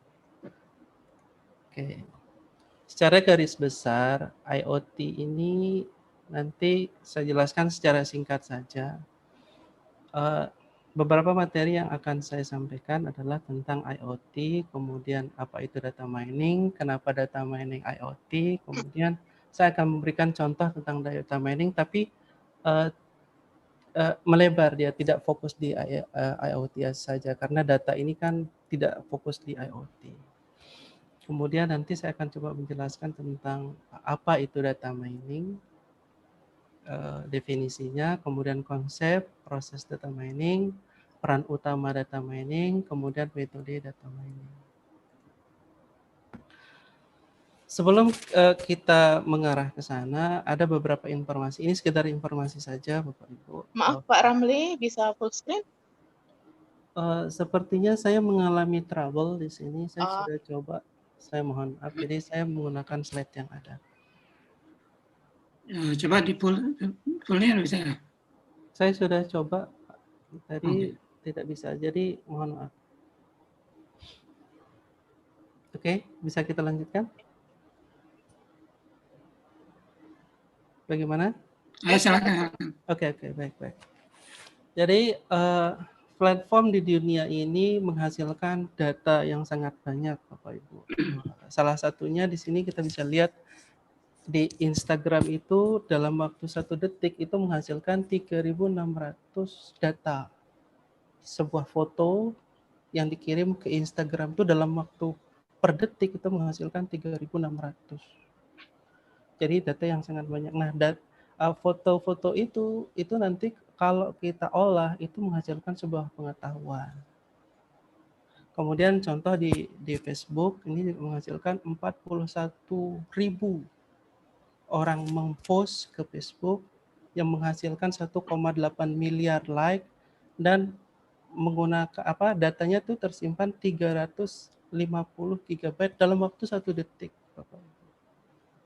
Oke. Secara garis besar, IoT ini nanti saya jelaskan secara singkat saja. Beberapa materi yang akan saya sampaikan adalah tentang IoT, kemudian apa itu data mining, kenapa data mining IoT, kemudian saya akan memberikan contoh tentang data mining, tapi melebar, dia tidak fokus di IoT saja, karena data ini kan tidak fokus di IoT. Kemudian nanti saya akan coba menjelaskan tentang apa itu data mining, definisinya, kemudian konsep, proses data mining, peran utama data mining, kemudian metode data mining. Sebelum kita mengarah ke sana, ada beberapa informasi. Ini sekedar informasi saja, Bapak Ibu. Maaf Pak Ramli, bisa full screen? Sepertinya saya mengalami trouble di sini. Saya sudah coba. Saya mohon maaf. Jadi saya menggunakan slide yang ada. Coba di fullnya bisa. Saya sudah coba. Tadi tidak bisa. Jadi mohon maaf. Oke, bisa kita lanjutkan? Bagaimana? Ayo silakan. Oke, baik. Jadi platform di dunia ini menghasilkan data yang sangat banyak, Bapak Ibu. Salah satunya di sini kita bisa lihat di Instagram itu dalam waktu 1 detik itu menghasilkan 3.600 data. Sebuah foto yang dikirim ke Instagram itu dalam waktu per detik itu menghasilkan 3.600. Jadi data yang sangat banyak. Nah, foto-foto itu nanti kalau kita olah itu menghasilkan sebuah pengetahuan. Kemudian contoh di Facebook ini menghasilkan 41.000 orang mempost ke Facebook yang menghasilkan 1,8 miliar like dan menggunakan datanya tuh tersimpan 350 GB dalam waktu 1 detik, Bapak.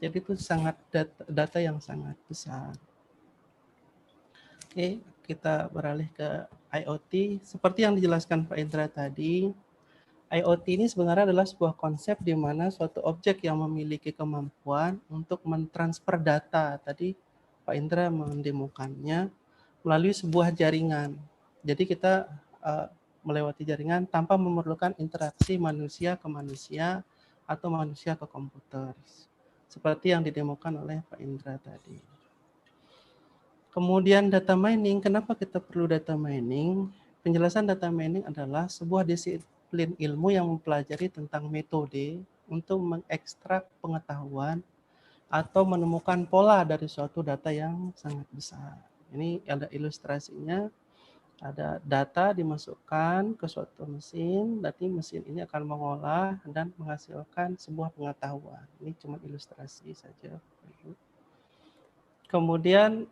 Jadi itu sangat data yang sangat besar. Oke, kita beralih ke IoT. Seperti yang dijelaskan Pak Indra tadi, IoT ini sebenarnya adalah sebuah konsep di mana suatu objek yang memiliki kemampuan untuk mentransfer data. Tadi Pak Indra mendemokannya melalui sebuah jaringan. Jadi kita melewati jaringan tanpa memerlukan interaksi manusia ke manusia atau manusia ke komputer. Seperti yang didemokan oleh Pak Indra tadi. Kemudian data mining, kenapa kita perlu data mining? Penjelasan data mining adalah sebuah disiplin ilmu yang mempelajari tentang metode untuk mengekstrak pengetahuan atau menemukan pola dari suatu data yang sangat besar. Ini ada ilustrasinya. Ada data dimasukkan ke suatu mesin, nanti mesin ini akan mengolah dan menghasilkan sebuah pengetahuan. Ini cuma ilustrasi saja. Kemudian,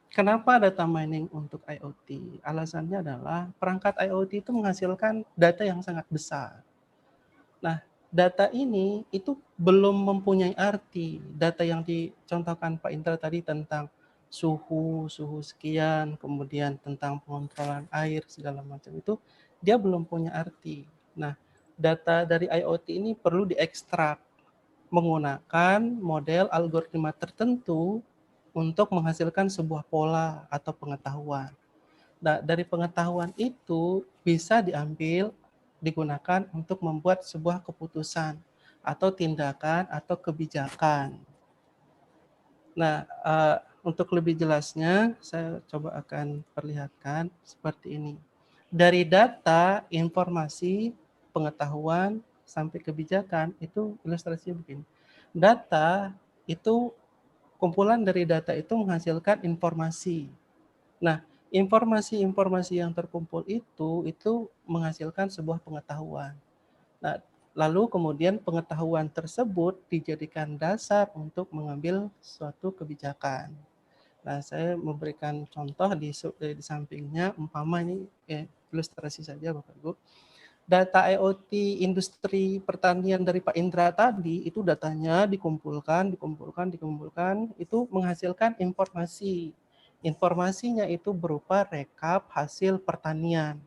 kenapa data mining untuk IoT? Alasannya adalah perangkat IoT itu menghasilkan data yang sangat besar. Nah, data ini itu belum mempunyai arti. Data yang dicontohkan Pak Indra tadi tentang suhu sekian, kemudian tentang pengontrolan air, segala macam itu, dia belum punya arti. Nah, data dari IoT ini perlu diekstrak menggunakan model algoritma tertentu untuk menghasilkan sebuah pola atau pengetahuan. Nah, dari pengetahuan itu bisa digunakan untuk membuat sebuah keputusan atau tindakan atau kebijakan. Nah, untuk lebih jelasnya, saya coba akan perlihatkan seperti ini. Dari data, informasi, pengetahuan, sampai kebijakan, itu ilustrasinya begini. Data itu, kumpulan dari data itu menghasilkan informasi. Nah, informasi-informasi yang terkumpul itu menghasilkan sebuah pengetahuan. Nah, lalu kemudian pengetahuan tersebut dijadikan dasar untuk mengambil suatu kebijakan. Nah, saya memberikan contoh di sampingnya, umpama ini ilustrasi saja Bapak Ibu. Data IoT industri pertanian dari Pak Indra tadi, itu datanya dikumpulkan, itu menghasilkan informasi. Informasinya itu berupa rekap hasil pertanian.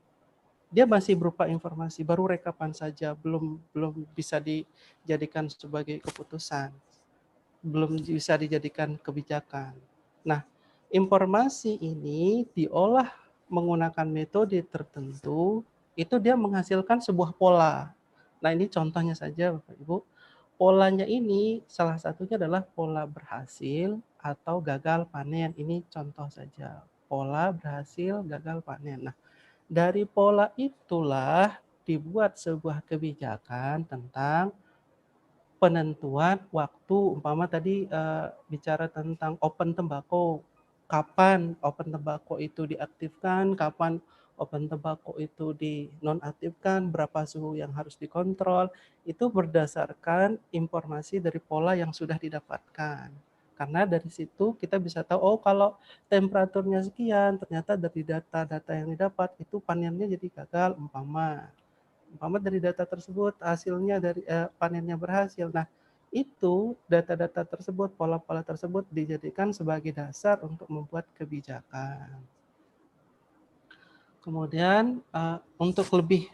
Dia masih berupa informasi, baru rekapan saja, belum bisa dijadikan sebagai keputusan, belum bisa dijadikan kebijakan. Nah, informasi ini diolah menggunakan metode tertentu, itu dia menghasilkan sebuah pola. Nah, ini contohnya saja Bapak Ibu. Polanya ini salah satunya adalah pola berhasil atau gagal panen. Ini contoh saja. Pola berhasil, gagal panen. Nah, dari pola itulah dibuat sebuah kebijakan tentang penentuan waktu. Umpama tadi bicara tentang open tembakau. Kapan open tembakau itu diaktifkan, kapan open tembakau itu dinonaktifkan, berapa suhu yang harus dikontrol, itu berdasarkan informasi dari pola yang sudah didapatkan. Karena dari situ kita bisa tahu, oh kalau temperaturnya sekian, ternyata dari data-data yang didapat itu panennya jadi gagal, umpama dari data tersebut hasilnya dari panennya berhasil. Nah, itu data-data tersebut, pola-pola tersebut dijadikan sebagai dasar untuk membuat kebijakan. Kemudian untuk lebih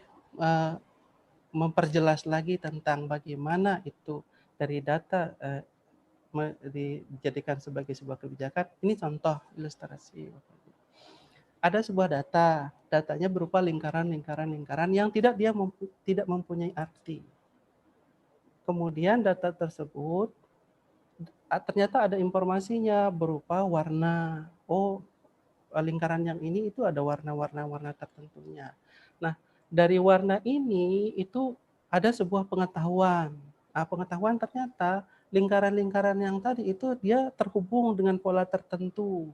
memperjelas lagi tentang bagaimana itu dari data dijadikan sebagai sebuah kebijakan, ini contoh ilustrasi. Ada sebuah data, datanya berupa lingkaran yang tidak mempunyai arti. Kemudian data tersebut ternyata ada informasinya berupa warna. Oh, lingkaran yang ini itu ada warna tertentunya. Nah, dari warna ini itu ada sebuah pengetahuan. Nah, pengetahuan ternyata lingkaran-lingkaran yang tadi itu dia terhubung dengan pola tertentu.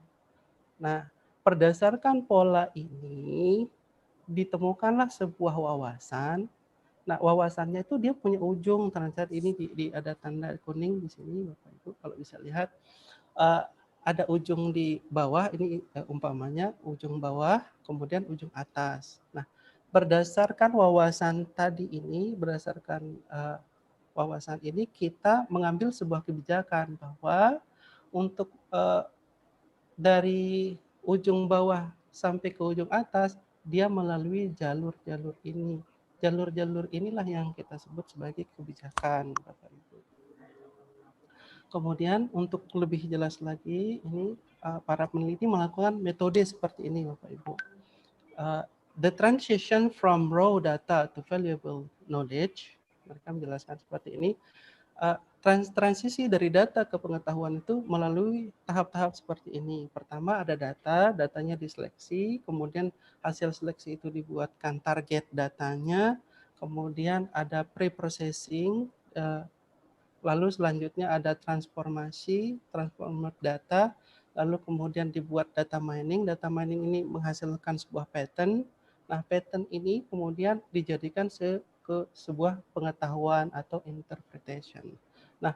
Nah, berdasarkan pola ini ditemukanlah sebuah wawasan. Nah, wawasannya itu dia punya ujung, ternyata ini ada tanda kuning di sini Bapak Ibu kalau bisa lihat. Ada ujung di bawah, ini umpamanya ujung bawah, kemudian ujung atas. Nah, berdasarkan wawasan tadi ini, wawasan ini kita mengambil sebuah kebijakan bahwa untuk dari ujung bawah sampai ke ujung atas, dia melalui jalur-jalur ini. Jalur-jalur inilah yang kita sebut sebagai kebijakan, Bapak Ibu. Kemudian untuk lebih jelas lagi, ini para peneliti melakukan metode seperti ini, Bapak Ibu. The transition from raw data to valuable knowledge, mereka menjelaskan seperti ini. Transisi dari data ke pengetahuan itu melalui tahap-tahap seperti ini. Pertama ada data, datanya diseleksi, kemudian hasil seleksi itu dibuatkan target datanya, kemudian ada pre-processing, lalu selanjutnya ada transformer data, lalu kemudian dibuat data mining ini menghasilkan sebuah pattern. Nah, pattern ini kemudian dijadikan ke sebuah pengetahuan atau interpretation. Nah,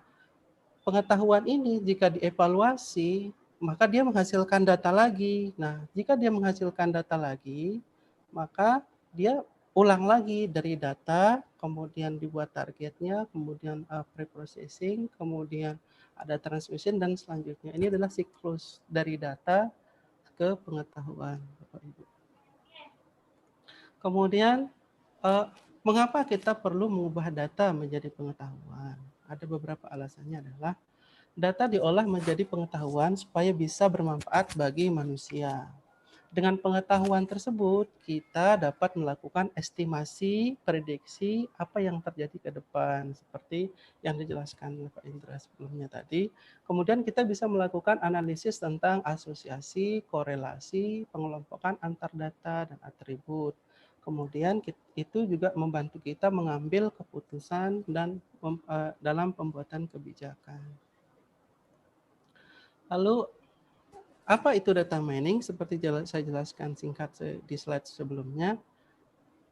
pengetahuan ini jika dievaluasi, maka dia menghasilkan data lagi. Nah, jika dia menghasilkan data lagi, maka dia ulang lagi dari data, kemudian dibuat targetnya, kemudian pre-processing, kemudian ada transmission, dan selanjutnya. Ini adalah siklus dari data ke pengetahuan, Bapak Ibu. Kemudian, mengapa kita perlu mengubah data menjadi pengetahuan? Ada beberapa alasannya adalah data diolah menjadi pengetahuan supaya bisa bermanfaat bagi manusia. Dengan pengetahuan tersebut, kita dapat melakukan estimasi, prediksi apa yang terjadi ke depan, seperti yang dijelaskan oleh Pak Indra sebelumnya tadi. Kemudian kita bisa melakukan analisis tentang asosiasi, korelasi, pengelompokan antar data dan atribut. Kemudian itu juga membantu kita mengambil keputusan dan dalam pembuatan kebijakan. Lalu, apa itu data mining? Seperti saya jelaskan singkat di slide sebelumnya,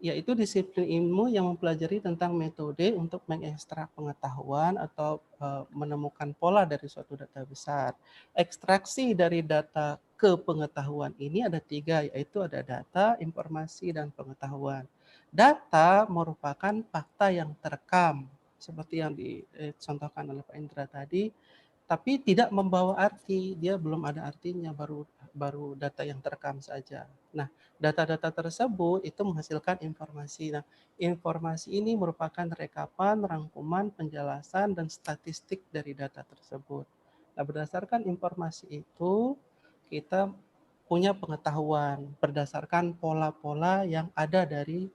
yaitu disiplin ilmu yang mempelajari tentang metode untuk mengekstrak pengetahuan atau menemukan pola dari suatu data besar. Ekstraksi dari data ke pengetahuan ini ada 3, yaitu ada data, informasi, dan pengetahuan. Data merupakan fakta yang terekam, seperti yang dicontohkan oleh Pak Indra tadi, tapi tidak membawa arti, dia belum ada artinya, baru data yang terekam saja. Nah, data-data tersebut itu menghasilkan informasi. Nah, informasi ini merupakan rekapan, rangkuman, penjelasan, dan statistik dari data tersebut. Nah, berdasarkan informasi itu, kita punya pengetahuan berdasarkan pola-pola yang ada dari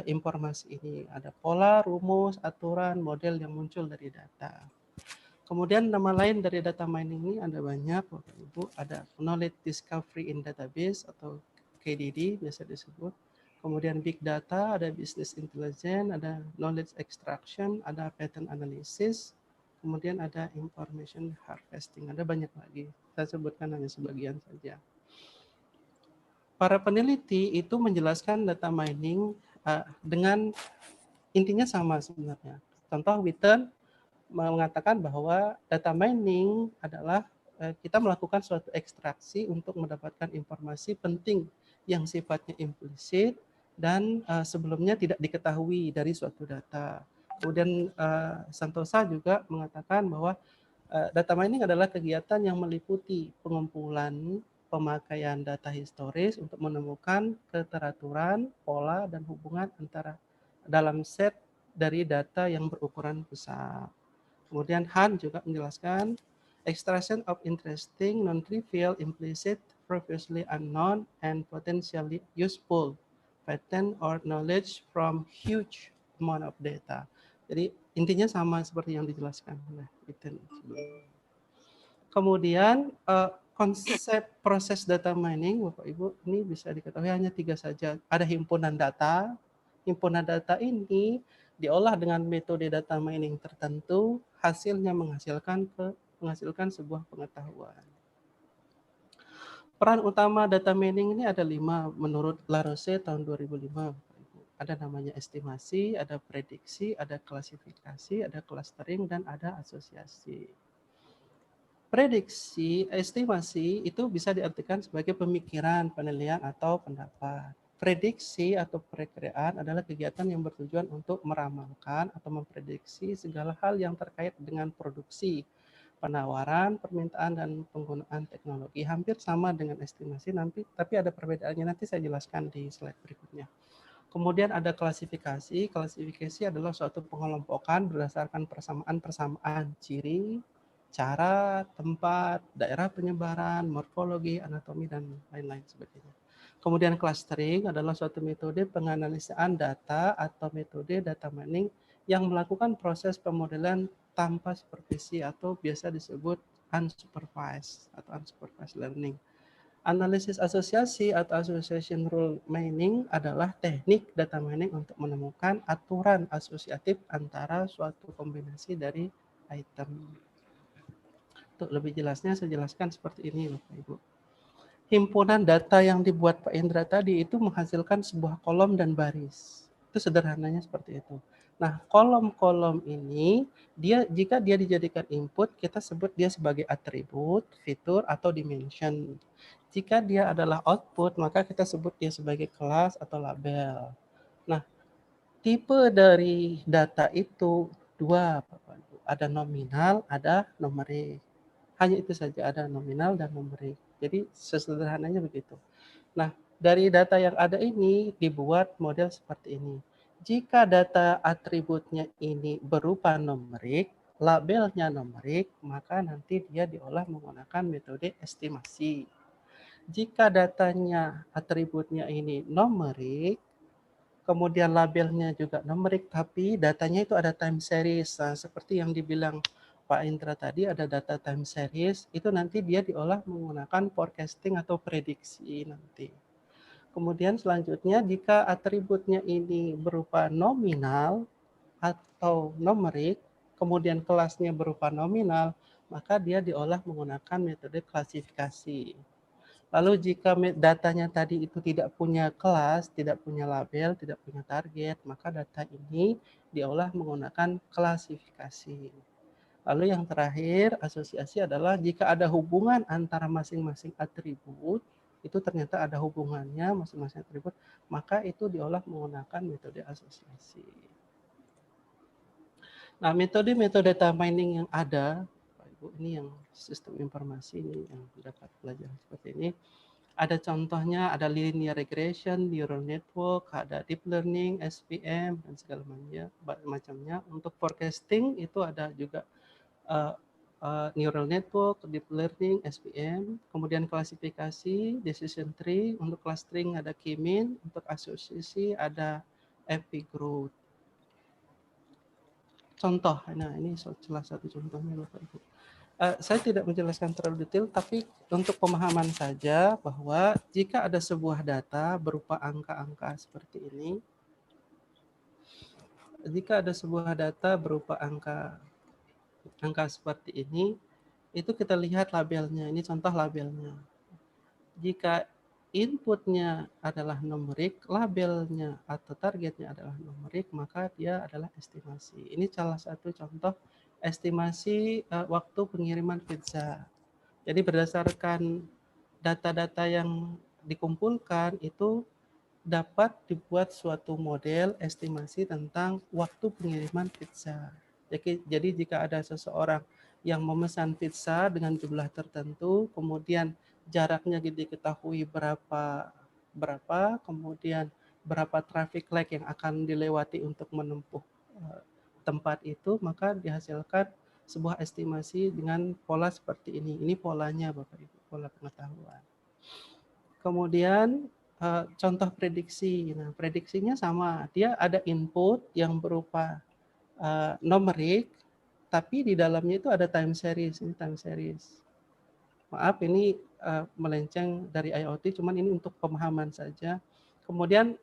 informasi ini. Ada pola, rumus, aturan, model yang muncul dari data. Kemudian nama lain dari data mining ini ada banyak, Bapak Ibu. Ada knowledge discovery in database atau KDD biasa disebut. Kemudian big data, ada business intelligence, ada knowledge extraction, ada pattern analysis, kemudian ada information harvesting. Ada banyak lagi. Saya sebutkan hanya sebagian saja. Para peneliti itu menjelaskan data mining dengan intinya sama sebenarnya. Contoh Witten mengatakan bahwa data mining adalah kita melakukan suatu ekstraksi untuk mendapatkan informasi penting yang sifatnya implisit dan sebelumnya tidak diketahui dari suatu data. Kemudian Santosa juga mengatakan bahwa data mining adalah kegiatan yang meliputi pengumpulan pemakaian data historis untuk menemukan keteraturan, pola, dan hubungan antara dalam set dari data yang berukuran besar. Kemudian Han juga menjelaskan extraction of interesting, non-trivial, implicit, previously unknown, and potentially useful pattern or knowledge from huge amount of data. Jadi intinya sama seperti yang dijelaskan oleh Witten. Kemudian konsep proses data mining, Bapak Ibu, ini bisa diketahui hanya 3 saja. Ada himpunan data. Himpunan data ini diolah dengan metode data mining tertentu, hasilnya menghasilkan sebuah pengetahuan. Peran utama data mining ini ada 5 menurut Larousse tahun 2005. Ada namanya estimasi, ada prediksi, ada klasifikasi, ada clustering, dan ada asosiasi. Prediksi, estimasi itu bisa diartikan sebagai pemikiran, penilaian, atau pendapat. Prediksi atau perekiraan adalah kegiatan yang bertujuan untuk meramalkan atau memprediksi segala hal yang terkait dengan produksi, penawaran, permintaan, dan penggunaan teknologi. Hampir sama dengan estimasi nanti, tapi ada perbedaannya, nanti saya jelaskan di slide berikutnya. Kemudian ada klasifikasi. Klasifikasi adalah suatu pengelompokan berdasarkan persamaan ciri, cara, tempat, daerah penyebaran, morfologi, anatomi, dan lain-lain sebagainya. Kemudian clustering adalah suatu metode penganalisaan data atau metode data mining yang melakukan proses pemodelan tanpa supervisi atau biasa disebut unsupervised atau unsupervised learning. Analisis asosiasi atau association rule mining adalah teknik data mining untuk menemukan aturan asosiatif antara suatu kombinasi dari item. untuk lebih jelasnya saya jelaskan seperti ini Bapak Ibu. Himpunan data yang dibuat Pak Indra tadi itu menghasilkan sebuah kolom dan baris. Itu sederhananya seperti itu. Nah, kolom-kolom ini jika dia dijadikan input, kita sebut dia sebagai atribut, fitur, atau dimension. Jika dia adalah output, maka kita sebut dia sebagai kelas atau label. Nah, tipe dari data itu dua, Bapak Ibu. Ada nominal, ada numerik. Hanya itu saja, ada nominal dan numerik. Jadi sesederhananya begitu. Nah, dari data yang ada ini dibuat model seperti ini. Jika data atributnya ini berupa numerik, labelnya numerik, maka nanti dia diolah menggunakan metode estimasi. Jika datanya atributnya ini numerik, kemudian labelnya juga numerik, tapi datanya itu ada time series. Nah, seperti yang dibilang Pak Indra tadi, ada data time series, itu nanti dia diolah menggunakan forecasting atau prediksi nanti. Kemudian selanjutnya jika atributnya ini berupa nominal atau numerik, kemudian kelasnya berupa nominal, maka dia diolah menggunakan metode klasifikasi. Lalu jika datanya tadi itu tidak punya kelas, tidak punya label, tidak punya target, maka data ini diolah menggunakan klasifikasi. Lalu yang terakhir, asosiasi adalah jika ada hubungan antara masing-masing atribut, itu ternyata ada hubungannya masing-masing atribut, maka itu diolah menggunakan metode asosiasi. Nah, metode data mining yang ada, Pak Ibu, ini yang sistem informasi ini yang dapat pelajaran seperti ini. Ada contohnya, ada linear regression, neural network, ada deep learning, SVM, dan segala macamnya. Untuk forecasting itu ada juga neural network, deep learning, SVM, kemudian klasifikasi, decision tree, untuk clustering ada K-mean, untuk asosiasi ada FP growth. Contoh, nah ini salah satu contohnya Bapak Ibu. Saya tidak menjelaskan terlalu detail, tapi untuk pemahaman saja bahwa jika ada sebuah data berupa angka-angka seperti ini, jika ada sebuah data berupa angka seperti ini, itu kita lihat labelnya. Ini contoh labelnya. Jika inputnya adalah numerik, labelnya atau targetnya adalah numerik, maka dia adalah estimasi. Ini salah satu contoh estimasi waktu pengiriman pizza. Jadi berdasarkan data-data yang dikumpulkan itu dapat dibuat suatu model estimasi tentang waktu pengiriman pizza. Jadi jika ada seseorang yang memesan pizza dengan jumlah tertentu, kemudian jaraknya diketahui berapa, kemudian berapa traffic light yang akan dilewati untuk menempuh tempat itu, maka dihasilkan sebuah estimasi dengan pola seperti ini. Ini polanya Bapak Ibu, pola pengetahuan. Kemudian contoh prediksi. Nah, prediksinya sama. Dia ada input yang berupa numerik, tapi di dalamnya itu ada time series. Ini time series. Maaf, ini melenceng dari IoT, cuman ini untuk pemahaman saja. Kemudian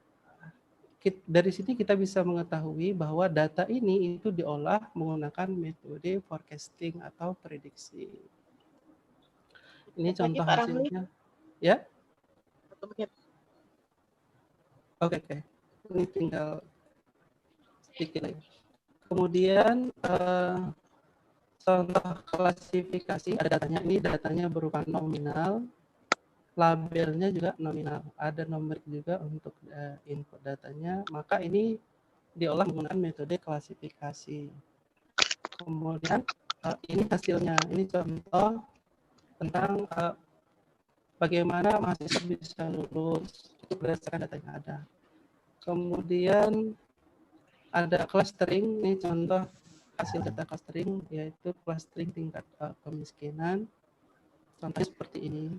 dari sini kita bisa mengetahui bahwa data ini itu diolah menggunakan metode forecasting atau prediksi. Ini contoh hasilnya. Ya? Oke. Ini tinggal sedikit lagi. Kemudian contoh klasifikasi, ada datanya. Ini datanya berupa nominal, labelnya juga nominal. Ada numerik juga untuk input datanya. Maka ini diolah menggunakan metode klasifikasi. Kemudian ini hasilnya. Ini contoh tentang bagaimana mahasiswa bisa lulus berdasarkan data yang ada. Kemudian ada clustering, ini contoh hasil data clustering, yaitu clustering tingkat kemiskinan. Contohnya seperti ini.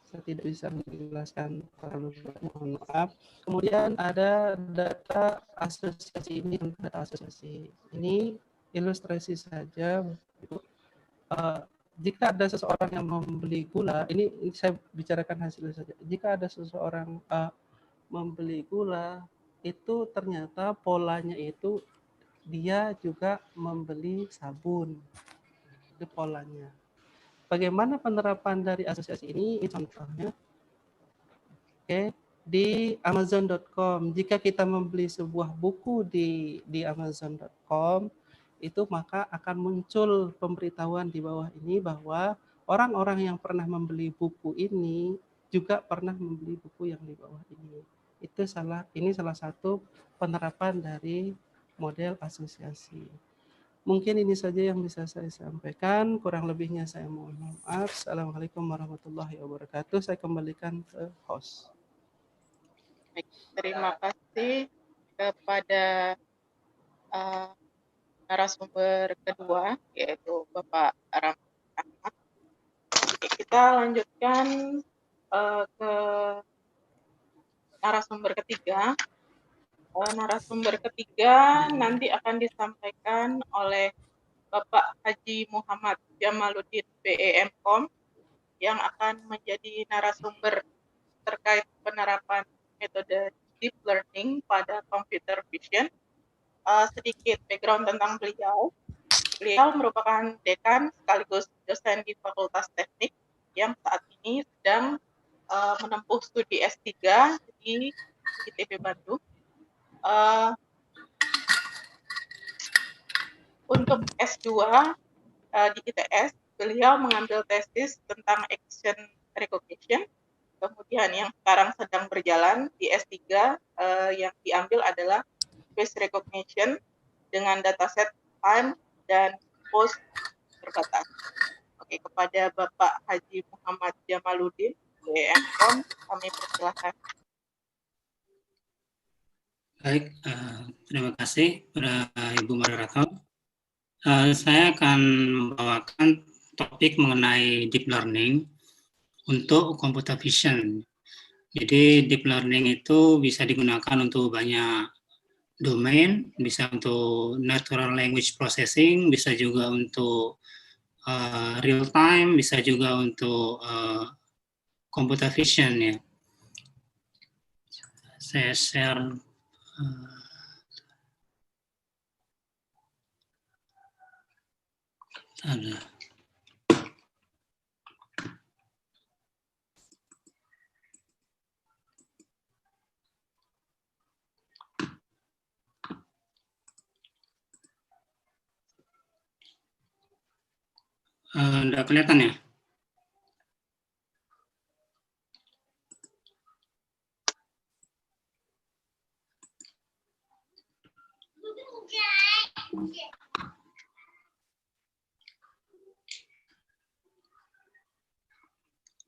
Saya tidak bisa menjelaskan terlalu banyak, mohon maaf. Kemudian ada data asosiasi, ini data asosiasi. Ini ilustrasi saja. Jika ada seseorang yang membeli gula, ini saya bicarakan hasilnya saja. Jika ada seseorang membeli gula, itu ternyata polanya itu dia juga membeli sabun. Itu polanya. bagaimana penerapan dari asosiasi ini? Contohnya, oke, di Amazon.com. Jika kita membeli sebuah buku di Amazon.com, itu maka akan muncul pemberitahuan di bawah ini bahwa orang-orang yang pernah membeli buku ini juga pernah membeli buku yang di bawah ini. Ini salah satu penerapan dari model asosiasi. Mungkin ini saja yang bisa saya sampaikan. Kurang lebihnya saya mohon maaf. Assalamualaikum warahmatullahi wabarakatuh. Saya kembalikan ke host. Baik, terima kasih kepada narasumber kedua, yaitu Bapak Ramli Ahmad. Kita lanjutkan ke narasumber ketiga. Narasumber ketiga nanti akan disampaikan oleh Bapak Haji Muhammad Jamaluddin BEMKOM yang akan menjadi narasumber terkait penerapan metode deep learning pada computer vision. Sedikit background tentang beliau. Beliau merupakan dekan sekaligus dosen di Fakultas Teknik yang saat ini sedang menempuh studi S3 di ITB Bandung. Untuk S2 di ITS, beliau mengambil tesis tentang action recognition. Kemudian yang sekarang sedang berjalan di S3 yang diambil adalah face recognition dengan dataset time dan post terbatas. Oke, kepada Bapak Haji Muhammad Jamaluddin, BEMKOM, kami persilahkan. Baik, terima kasih kepada Ibu moderator. Saya akan membawakan topik mengenai deep learning untuk computer vision. Jadi deep learning itu bisa digunakan untuk banyak domain, bisa untuk natural language processing, bisa juga untuk real time, bisa juga untuk computer vision ya. Saya share ada. Enggak kelihatan ya?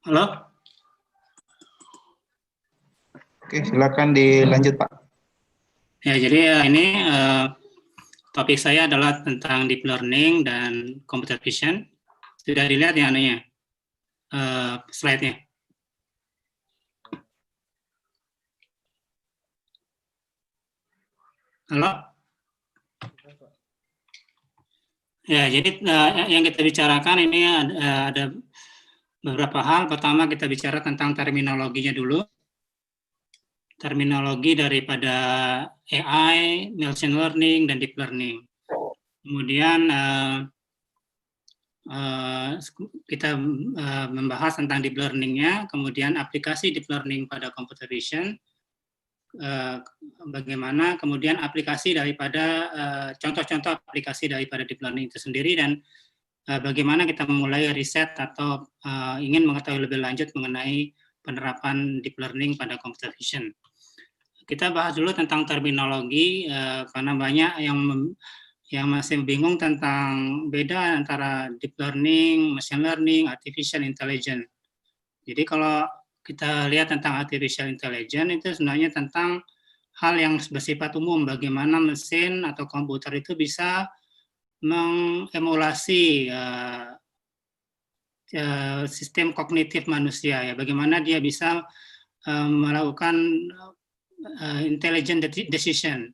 Halo? Oke, silakan dilanjut, Pak. Ya, jadi ini topik saya adalah tentang deep learning dan computer vision. Sudah dilihat ya anunya, slide-nya? Halo? Ya, jadi yang kita bicarakan ini ada beberapa hal. Pertama kita bicara tentang terminologinya dulu. Terminologi daripada AI, machine learning, dan deep learning. Kemudian kita membahas tentang deep learning-nya, kemudian aplikasi deep learning pada computer vision, bagaimana kemudian aplikasi daripada contoh-contoh aplikasi daripada deep learning itu sendiri, dan bagaimana kita memulai riset atau ingin mengetahui lebih lanjut mengenai penerapan deep learning pada computer vision. Kita bahas dulu tentang terminologi karena banyak yang masih bingung tentang beda antara deep learning, machine learning, artificial intelligence. Jadi kalau kita lihat tentang artificial intelligence itu sebenarnya tentang hal yang bersifat umum, bagaimana mesin atau komputer itu bisa mengemulasi sistem kognitif manusia, ya, bagaimana dia bisa melakukan intelligent decision,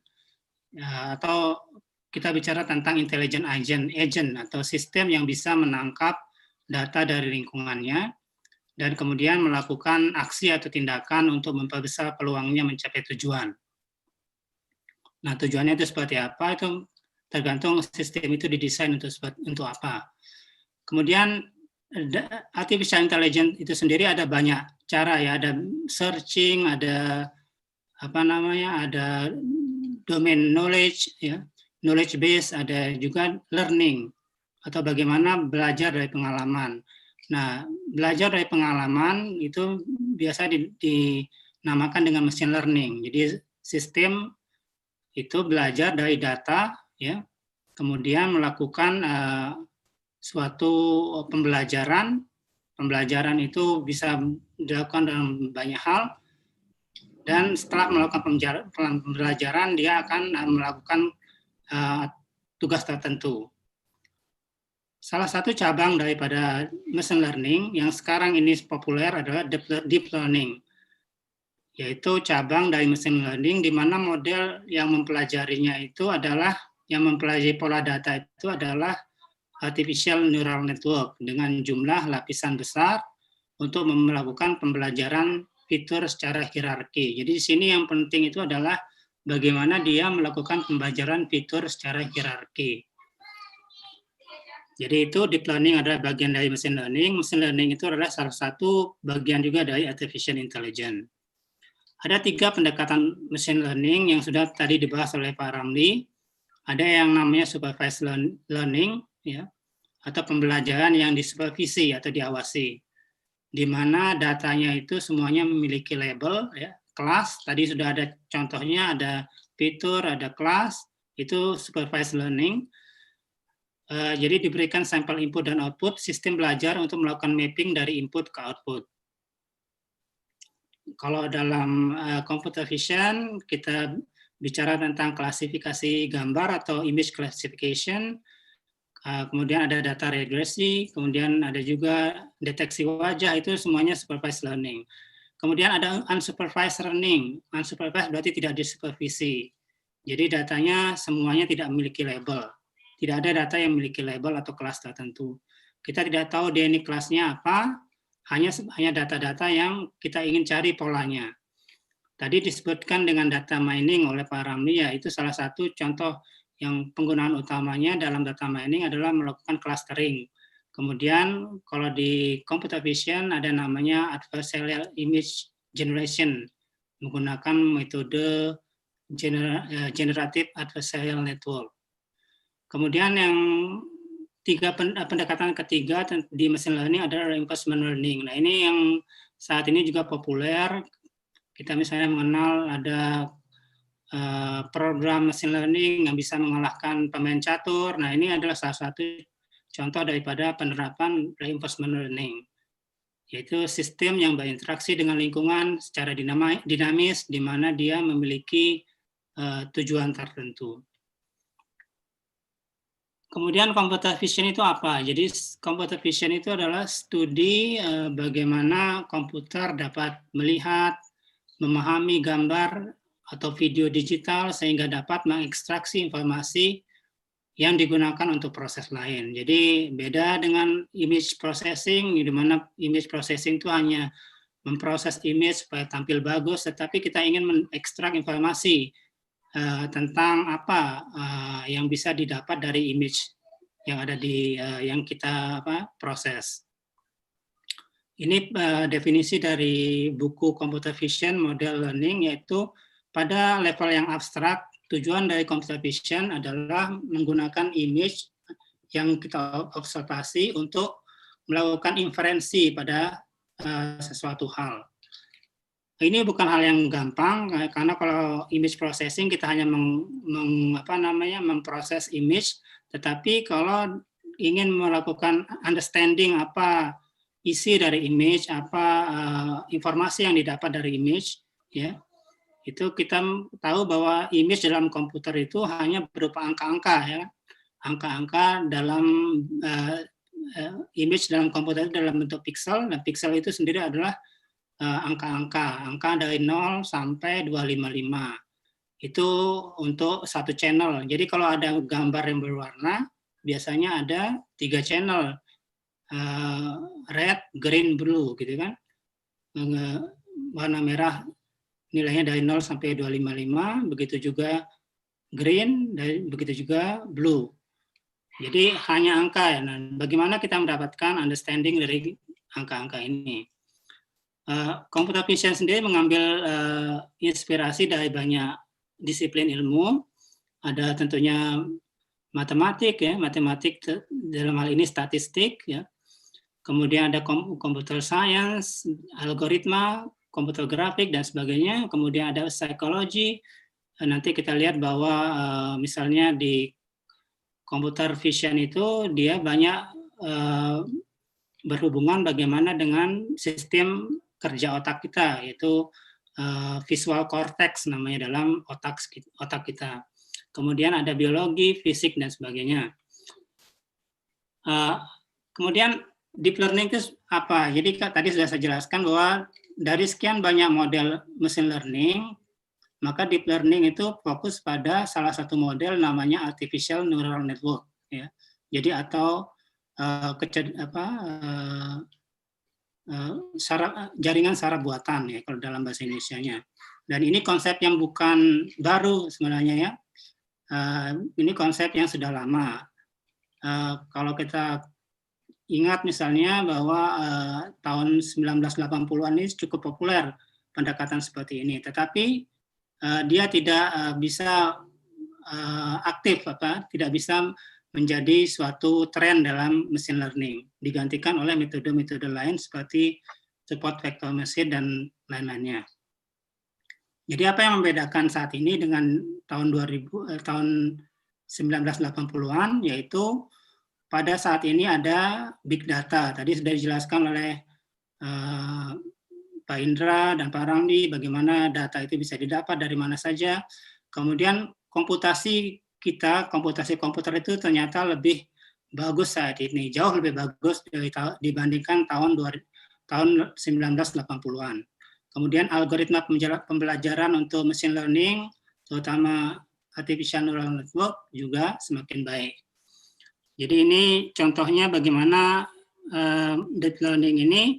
atau kita bicara tentang intelligent agent atau sistem yang bisa menangkap data dari lingkungannya dan kemudian melakukan aksi atau tindakan untuk memperbesar peluangnya mencapai tujuan. Nah, tujuannya itu seperti apa, itu tergantung sistem itu didesain untuk apa. Kemudian artificial intelligence itu sendiri ada banyak cara ya, ada searching, ada apa namanya, ada domain knowledge ya, knowledge base, ada juga learning atau bagaimana belajar dari pengalaman. Nah, belajar dari pengalaman itu biasa dinamakan dengan machine learning. Jadi sistem itu belajar dari data ya, kemudian melakukan suatu pembelajaran. Pembelajaran itu bisa dilakukan dalam banyak hal, dan setelah melakukan pembelajaran dia akan melakukan tugas tertentu. Salah satu cabang daripada machine learning yang sekarang ini populer adalah deep learning, yaitu cabang dari machine learning di mana model yang mempelajarinya itu adalah, yang mempelajari pola data itu adalah artificial neural network dengan jumlah lapisan besar untuk melakukan pembelajaran fitur secara hierarki. Jadi di sini yang penting itu adalah bagaimana dia melakukan pembelajaran fitur secara hierarki. Jadi itu deep learning adalah bagian dari machine learning. Machine learning itu adalah salah satu bagian juga dari artificial intelligence. Ada 3 pendekatan machine learning yang sudah tadi dibahas oleh Pak Ramli. Ada yang namanya supervised learning, ya, atau pembelajaran yang disupervisi atau diawasi, di mana datanya itu semuanya memiliki label, ya, kelas. Tadi sudah ada contohnya, ada fitur, ada kelas, itu supervised learning. Jadi diberikan sampel input dan output, sistem belajar untuk melakukan mapping dari input ke output. Kalau dalam computer vision, kita bicara tentang klasifikasi gambar atau image classification, kemudian ada data regresi, kemudian ada juga deteksi wajah, itu semuanya supervised learning. Kemudian ada unsupervised learning. Unsupervised berarti tidak disupervisi. Jadi datanya semuanya tidak memiliki label. Tidak ada data yang memiliki label atau kelas tertentu. Kita tidak tahu dia ini kelasnya apa, hanya data-data yang kita ingin cari polanya. Tadi disebutkan dengan data mining oleh Pak Ramli, ya itu salah satu contoh yang penggunaan utamanya dalam data mining adalah melakukan clustering. Kemudian kalau di computer vision ada namanya adversarial image generation, menggunakan metode generative adversarial network. Kemudian yang pendekatan ketiga di machine learning adalah reinforcement learning. Nah ini yang saat ini juga populer. Kita misalnya mengenal ada program machine learning yang bisa mengalahkan pemain catur. Nah ini adalah salah satu contoh daripada penerapan reinforcement learning, yaitu sistem yang berinteraksi dengan lingkungan secara dinamis, di mana dia memiliki tujuan tertentu. Kemudian computer vision itu apa? Jadi computer vision itu adalah studi bagaimana komputer dapat melihat, memahami gambar atau video digital sehingga dapat mengekstraksi informasi yang digunakan untuk proses lain. Jadi beda dengan image processing, di mana image processing itu hanya memproses image supaya tampil bagus, tetapi kita ingin mengekstrak informasi tentang apa yang bisa didapat dari image yang ada di yang kita proses. Ini definisi dari buku Computer Vision Model Learning, yaitu pada level yang abstrak, tujuan dari computer vision adalah menggunakan image yang kita observasi untuk melakukan inferensi pada sesuatu hal. Ini bukan hal yang gampang, karena kalau image processing kita hanya memproses image, tetapi kalau ingin melakukan understanding apa isi dari image, apa informasi yang didapat dari image, ya, itu kita tahu bahwa image dalam komputer itu hanya berupa angka-angka, ya, angka-angka dalam image dalam komputer itu dalam bentuk pixel, dan pixel itu sendiri adalah angka dari 0 sampai 255. Itu untuk satu channel. Jadi kalau ada gambar yang berwarna, biasanya ada 3 channel, red, green, blue, gitu kan. Warna merah nilainya dari 0 sampai 255, begitu juga green, begitu juga blue. Jadi hanya angka ya. Nah, bagaimana kita mendapatkan understanding dari angka-angka ini? Computer vision sendiri mengambil inspirasi dari banyak disiplin ilmu. Ada tentunya matematik ya, matematik dalam hal ini statistik ya. Kemudian ada computer science, algoritma, komputer grafik dan sebagainya. Kemudian ada psikologi. Nanti kita lihat bahwa misalnya di computer vision itu dia banyak berhubungan bagaimana dengan sistem kerja otak kita, yaitu visual cortex namanya dalam otak kita. Kemudian ada biologi, fisik dan sebagainya. Kemudian deep learning itu apa? Jadi tadi sudah saya jelaskan bahwa dari sekian banyak model machine learning, maka deep learning itu fokus pada salah satu model namanya artificial neural network. Ya. Jadi atau jaringan saraf buatan ya kalau dalam bahasa Indonesianya. Dan ini konsep yang bukan baru sebenarnya ya. Ini konsep yang sudah lama. Kalau kita ingat misalnya bahwa tahun 1980-an ini cukup populer pendekatan seperti ini, tetapi dia tidak bisa aktif tidak bisa menjadi suatu tren dalam machine learning, digantikan oleh metode-metode lain seperti support vector machine dan lain-lainnya. Jadi apa yang membedakan saat ini dengan tahun 1980-an, yaitu pada saat ini ada big data. Tadi sudah dijelaskan oleh Pak Indra dan Pak Ramli bagaimana data itu bisa didapat dari mana saja. Kemudian komputasi komputer itu ternyata lebih bagus saat ini, jauh lebih bagus dibandingkan tahun 1980-an. Kemudian algoritma pembelajaran untuk machine learning, terutama artificial neural network juga semakin baik. Jadi ini contohnya bagaimana deep learning ini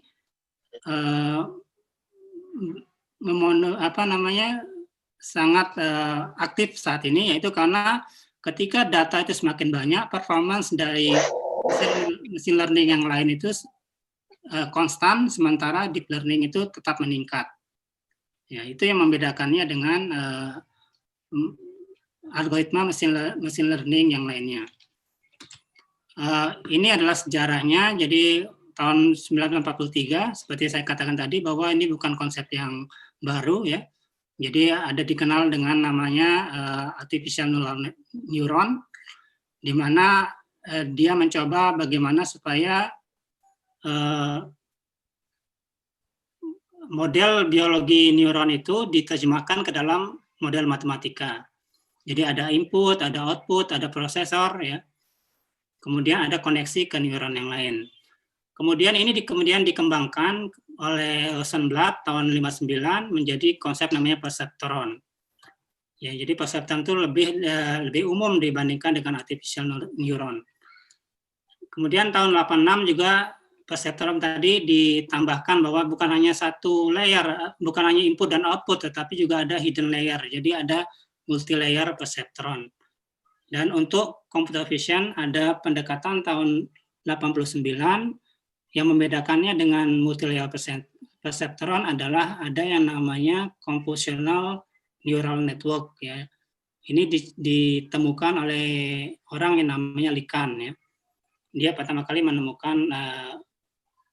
sangat aktif saat ini, yaitu karena ketika data itu semakin banyak, performance dari machine learning yang lain itu konstan, sementara deep learning itu tetap meningkat. Ya, itu yang membedakannya dengan algoritma machine learning yang lainnya. Ini adalah sejarahnya. Jadi tahun 1943, seperti saya katakan tadi, bahwa ini bukan konsep yang baru ya. Jadi ada dikenal dengan namanya artificial neuron, di mana dia mencoba bagaimana supaya model biologi neuron itu diterjemahkan ke dalam model matematika. Jadi ada input, ada output, ada prosesor, ya. Kemudian ada koneksi ke neuron yang lain. Kemudian ini kemudian dikembangkan oleh Rosenblatt tahun 59 menjadi konsep namanya perseptron. Ya, jadi perseptron itu lebih umum dibandingkan dengan artificial neuron. Kemudian tahun 86 juga perseptron tadi ditambahkan bahwa bukan hanya satu layer, bukan hanya input dan output, tetapi juga ada hidden layer. Jadi ada multi layer perseptron. Dan untuk computer vision ada pendekatan tahun 89 yang membedakannya dengan multi-layer perseptron adalah ada yang namanya convolutional neural network, ya. Ini ditemukan oleh orang yang namanya Li Kan, ya. Dia pertama kali menemukan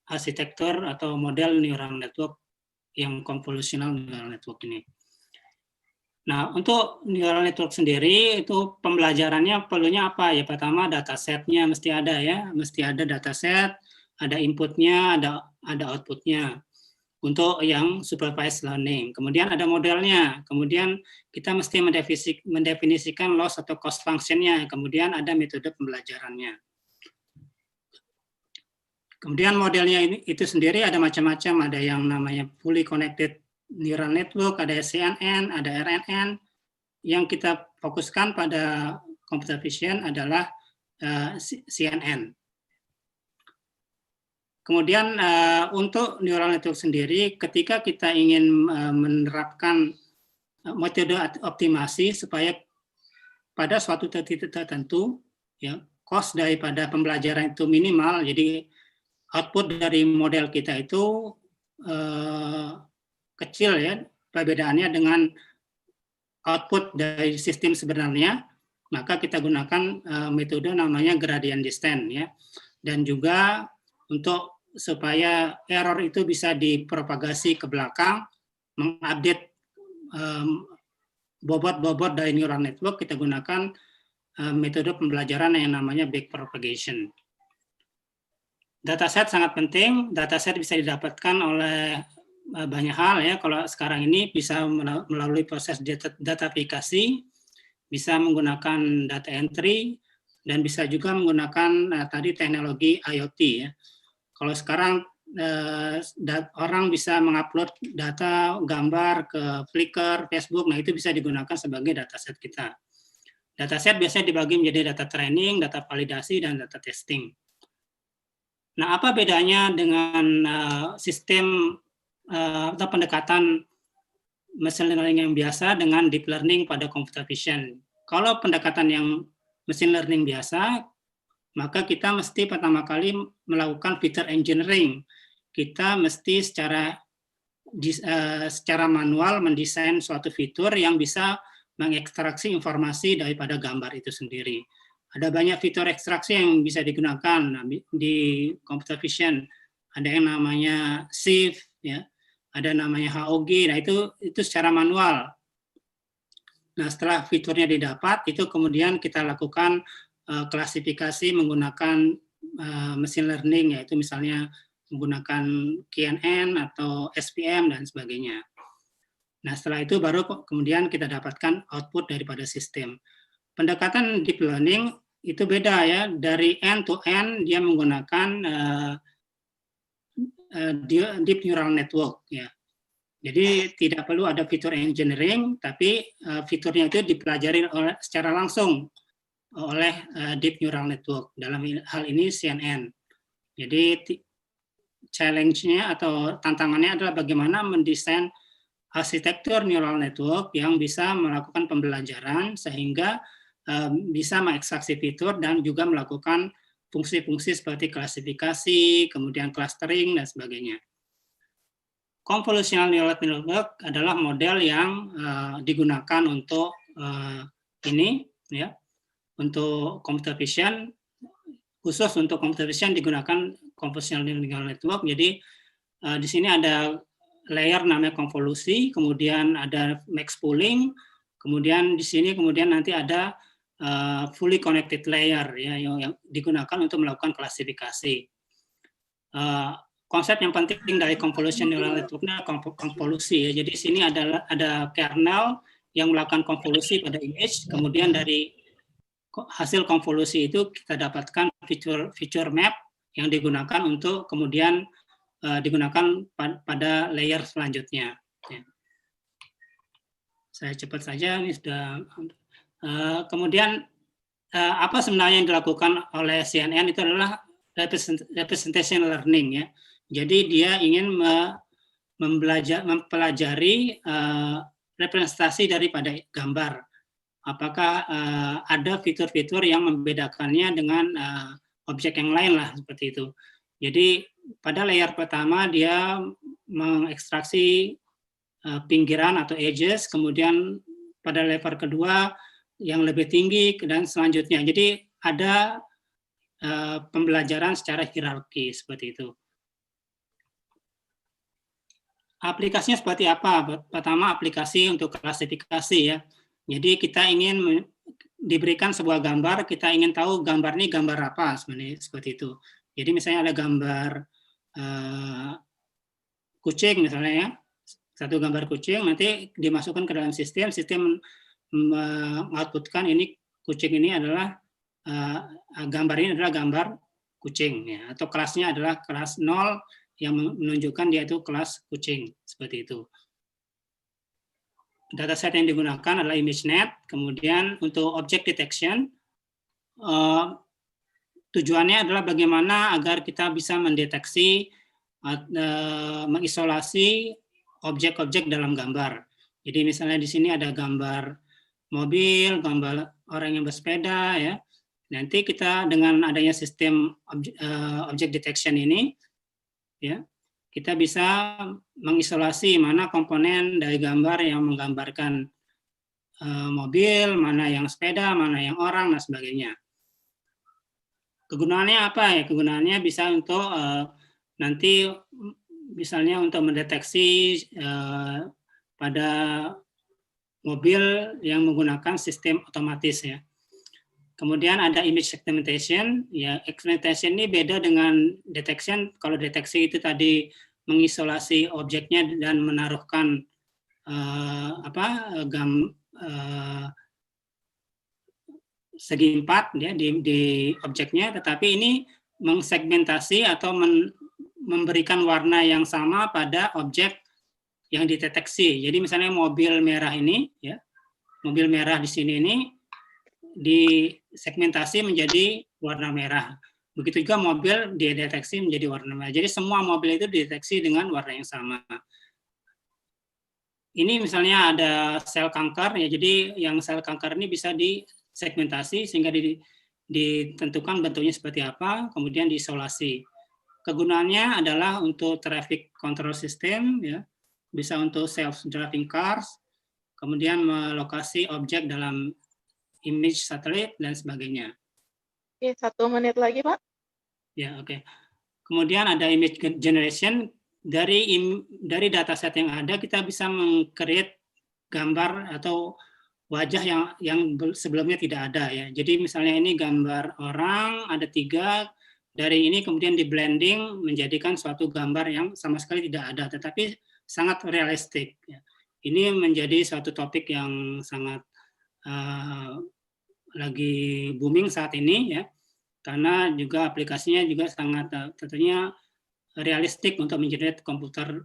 arsitektur atau model neural network yang convolutional neural network ini. Nah, untuk neural network sendiri itu pembelajarannya perlunya apa? Ya, pertama datasetnya mesti ada, ya, mesti ada dataset, ada inputnya, ada outputnya untuk yang supervised learning. Kemudian ada modelnya, kemudian kita mesti mendefinisikan loss atau cost functionnya, kemudian ada metode pembelajarannya. Kemudian modelnya itu sendiri ada macam-macam, ada yang namanya fully connected neural network, ada CNN, ada RNN. Yang kita fokuskan pada computer vision adalah CNN. Kemudian untuk neural network sendiri, ketika kita ingin menerapkan metode optimasi supaya pada suatu titik tertentu, ya, cost daripada pembelajaran itu minimal, jadi output dari model kita itu kecil ya, perbedaannya dengan output dari sistem sebenarnya, maka kita gunakan metode namanya gradient descent ya. Dan juga untuk supaya error itu bisa dipropagasi ke belakang, mengupdate bobot-bobot dari neural network, kita gunakan metode pembelajaran yang namanya backpropagation. Dataset sangat penting. Dataset bisa didapatkan oleh banyak hal ya. Kalau sekarang ini bisa melalui proses datafikasi, bisa menggunakan data entry, dan bisa juga menggunakan tadi teknologi IoT ya. Kalau sekarang orang bisa mengupload data gambar ke Flickr, Facebook, nah itu bisa digunakan sebagai dataset kita. Dataset biasanya dibagi menjadi data training, data validasi, dan data testing. Nah, apa bedanya dengan sistem atau pendekatan machine learning yang biasa dengan deep learning pada computer vision? Kalau pendekatan yang machine learning biasa, maka kita mesti pertama kali melakukan feature engineering. Kita mesti secara manual mendesain suatu fitur yang bisa mengekstraksi informasi daripada gambar itu sendiri. Ada banyak fitur ekstraksi yang bisa digunakan di computer vision. Ada yang namanya sieve, ya, ada namanya HOG. Nah itu secara manual. Nah setelah fiturnya didapat, itu kemudian kita lakukan klasifikasi menggunakan machine learning, yaitu misalnya menggunakan KNN atau SVM dan sebagainya. Nah setelah itu baru kemudian kita dapatkan output daripada sistem. Pendekatan deep learning itu beda ya, dari end to end dia menggunakan deep neural network ya. Jadi tidak perlu ada fitur engineering, tapi fiturnya itu dipelajari secara langsung oleh deep neural network, dalam hal ini CNN. Jadi challenge-nya atau tantangannya adalah bagaimana mendesain arsitektur neural network yang bisa melakukan pembelajaran sehingga bisa mengekstraksi fitur dan juga melakukan fungsi-fungsi seperti klasifikasi, kemudian clustering, dan sebagainya. Convolutional neural network adalah model yang digunakan untuk ini, ya, untuk computer vision. Khusus untuk computer vision digunakan convolutional neural network. Jadi di sini ada layer namanya konvolusi, kemudian ada max pooling, kemudian di sini kemudian nanti ada fully connected layer ya, yang digunakan untuk melakukan klasifikasi. Konsep yang penting dari convolution neural network-nya konvolusi ya. Jadi di sini ada kernel yang melakukan konvolusi pada image, kemudian dari hasil konvolusi itu kita dapatkan feature map yang digunakan untuk kemudian digunakan pada layer selanjutnya. Ya. Saya cepat saja, ini sudah. Kemudian apa sebenarnya yang dilakukan oleh CNN itu adalah representation learning ya. Jadi dia ingin mempelajari representasi daripada gambar. Apakah ada fitur-fitur yang membedakannya dengan objek yang lain lah seperti itu. Jadi pada layer pertama dia mengekstraksi pinggiran atau edges, kemudian pada layer kedua yang lebih tinggi dan selanjutnya. Jadi ada pembelajaran secara hierarki seperti itu. Aplikasinya seperti apa? Pertama aplikasi untuk klasifikasi ya. Jadi kita ingin diberikan sebuah gambar, kita ingin tahu gambar ini gambar apa sebenarnya seperti itu. Jadi misalnya ada gambar kucing misalnya ya, satu gambar kucing nanti dimasukkan ke dalam sistem mengoutputkan ini kucing ini adalah gambar ini adalah gambar kucing ya, atau kelasnya adalah kelas 0 yang menunjukkan dia itu kelas kucing seperti itu. Dataset yang digunakan adalah ImageNet. Kemudian untuk object detection tujuannya adalah bagaimana agar kita bisa mendeteksi mengisolasi objek-objek dalam gambar. Jadi misalnya di sini ada gambar mobil, gambar orang yang bersepeda ya. Nanti kita dengan adanya sistem object detection ini, ya, kita bisa mengisolasi mana komponen dari gambar yang menggambarkan mobil, mana yang sepeda, mana yang orang, dan sebagainya. Kegunaannya apa ya? Kegunaannya bisa untuk nanti misalnya untuk mendeteksi pada mobil yang menggunakan sistem otomatis ya. Kemudian ada image segmentation, ya segmentation ini beda dengan detection. Kalau deteksi itu tadi mengisolasi objeknya dan menaruhkan segi 4 ya di objeknya, tetapi ini mengsegmentasi atau memberikan warna yang sama pada objek yang dideteksi. Jadi misalnya mobil merah ini ya, mobil merah di sini ini disegmentasi menjadi warna merah. Begitu juga mobil dideteksi menjadi warna merah. Jadi semua mobil itu dideteksi dengan warna yang sama. Ini misalnya ada sel kanker ya, jadi yang sel kanker ini bisa disegmentasi sehingga ditentukan bentuknya seperti apa, kemudian diisolasi. Kegunaannya adalah untuk traffic control system ya, bisa untuk self-driving cars, kemudian melokasi objek dalam image satelit dan sebagainya. Oke, 1 menit lagi, Pak. Ya, oke. Kemudian ada image generation. Dari dataset yang ada kita bisa meng-create gambar atau wajah yang sebelumnya tidak ada ya. Jadi misalnya ini gambar orang ada 3, dari ini kemudian di blending menjadikan suatu gambar yang sama sekali tidak ada, tetapi sangat realistik. Ya. Ini menjadi suatu topik yang sangat lagi booming saat ini ya, karena juga aplikasinya juga sangat tentunya realistik untuk mengenerate komputer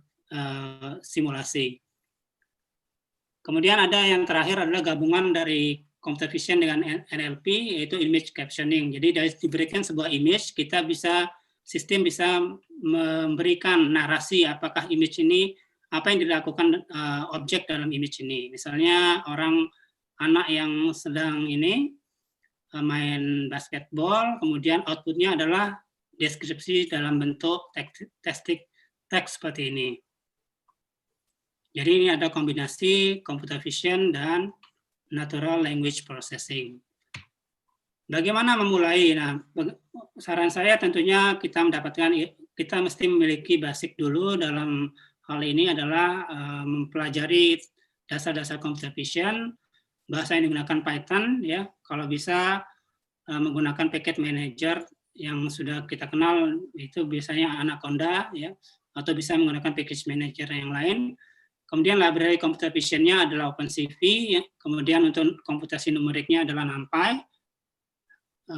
simulasi. Kemudian ada yang terakhir adalah gabungan dari computer vision dengan NLP, yaitu image captioning. Jadi dari diberikan sebuah image, sistem bisa memberikan narasi apakah image ini, apa yang dilakukan objek dalam image ini. Misalnya anak yang sedang ini main basketball, kemudian outputnya adalah deskripsi dalam bentuk teks seperti ini. Jadi ini ada kombinasi computer vision dan natural language processing. Bagaimana memulai? Nah, saran saya tentunya kita mesti memiliki basic dulu dalam hal ini adalah mempelajari dasar-dasar computer vision, bahasa yang digunakan Python ya, kalau bisa menggunakan package manager yang sudah kita kenal itu biasanya Anaconda ya, atau bisa menggunakan package manager yang lain. Kemudian library computer vision-nya adalah OpenCV ya. Kemudian untuk komputasi numeriknya adalah NumPy.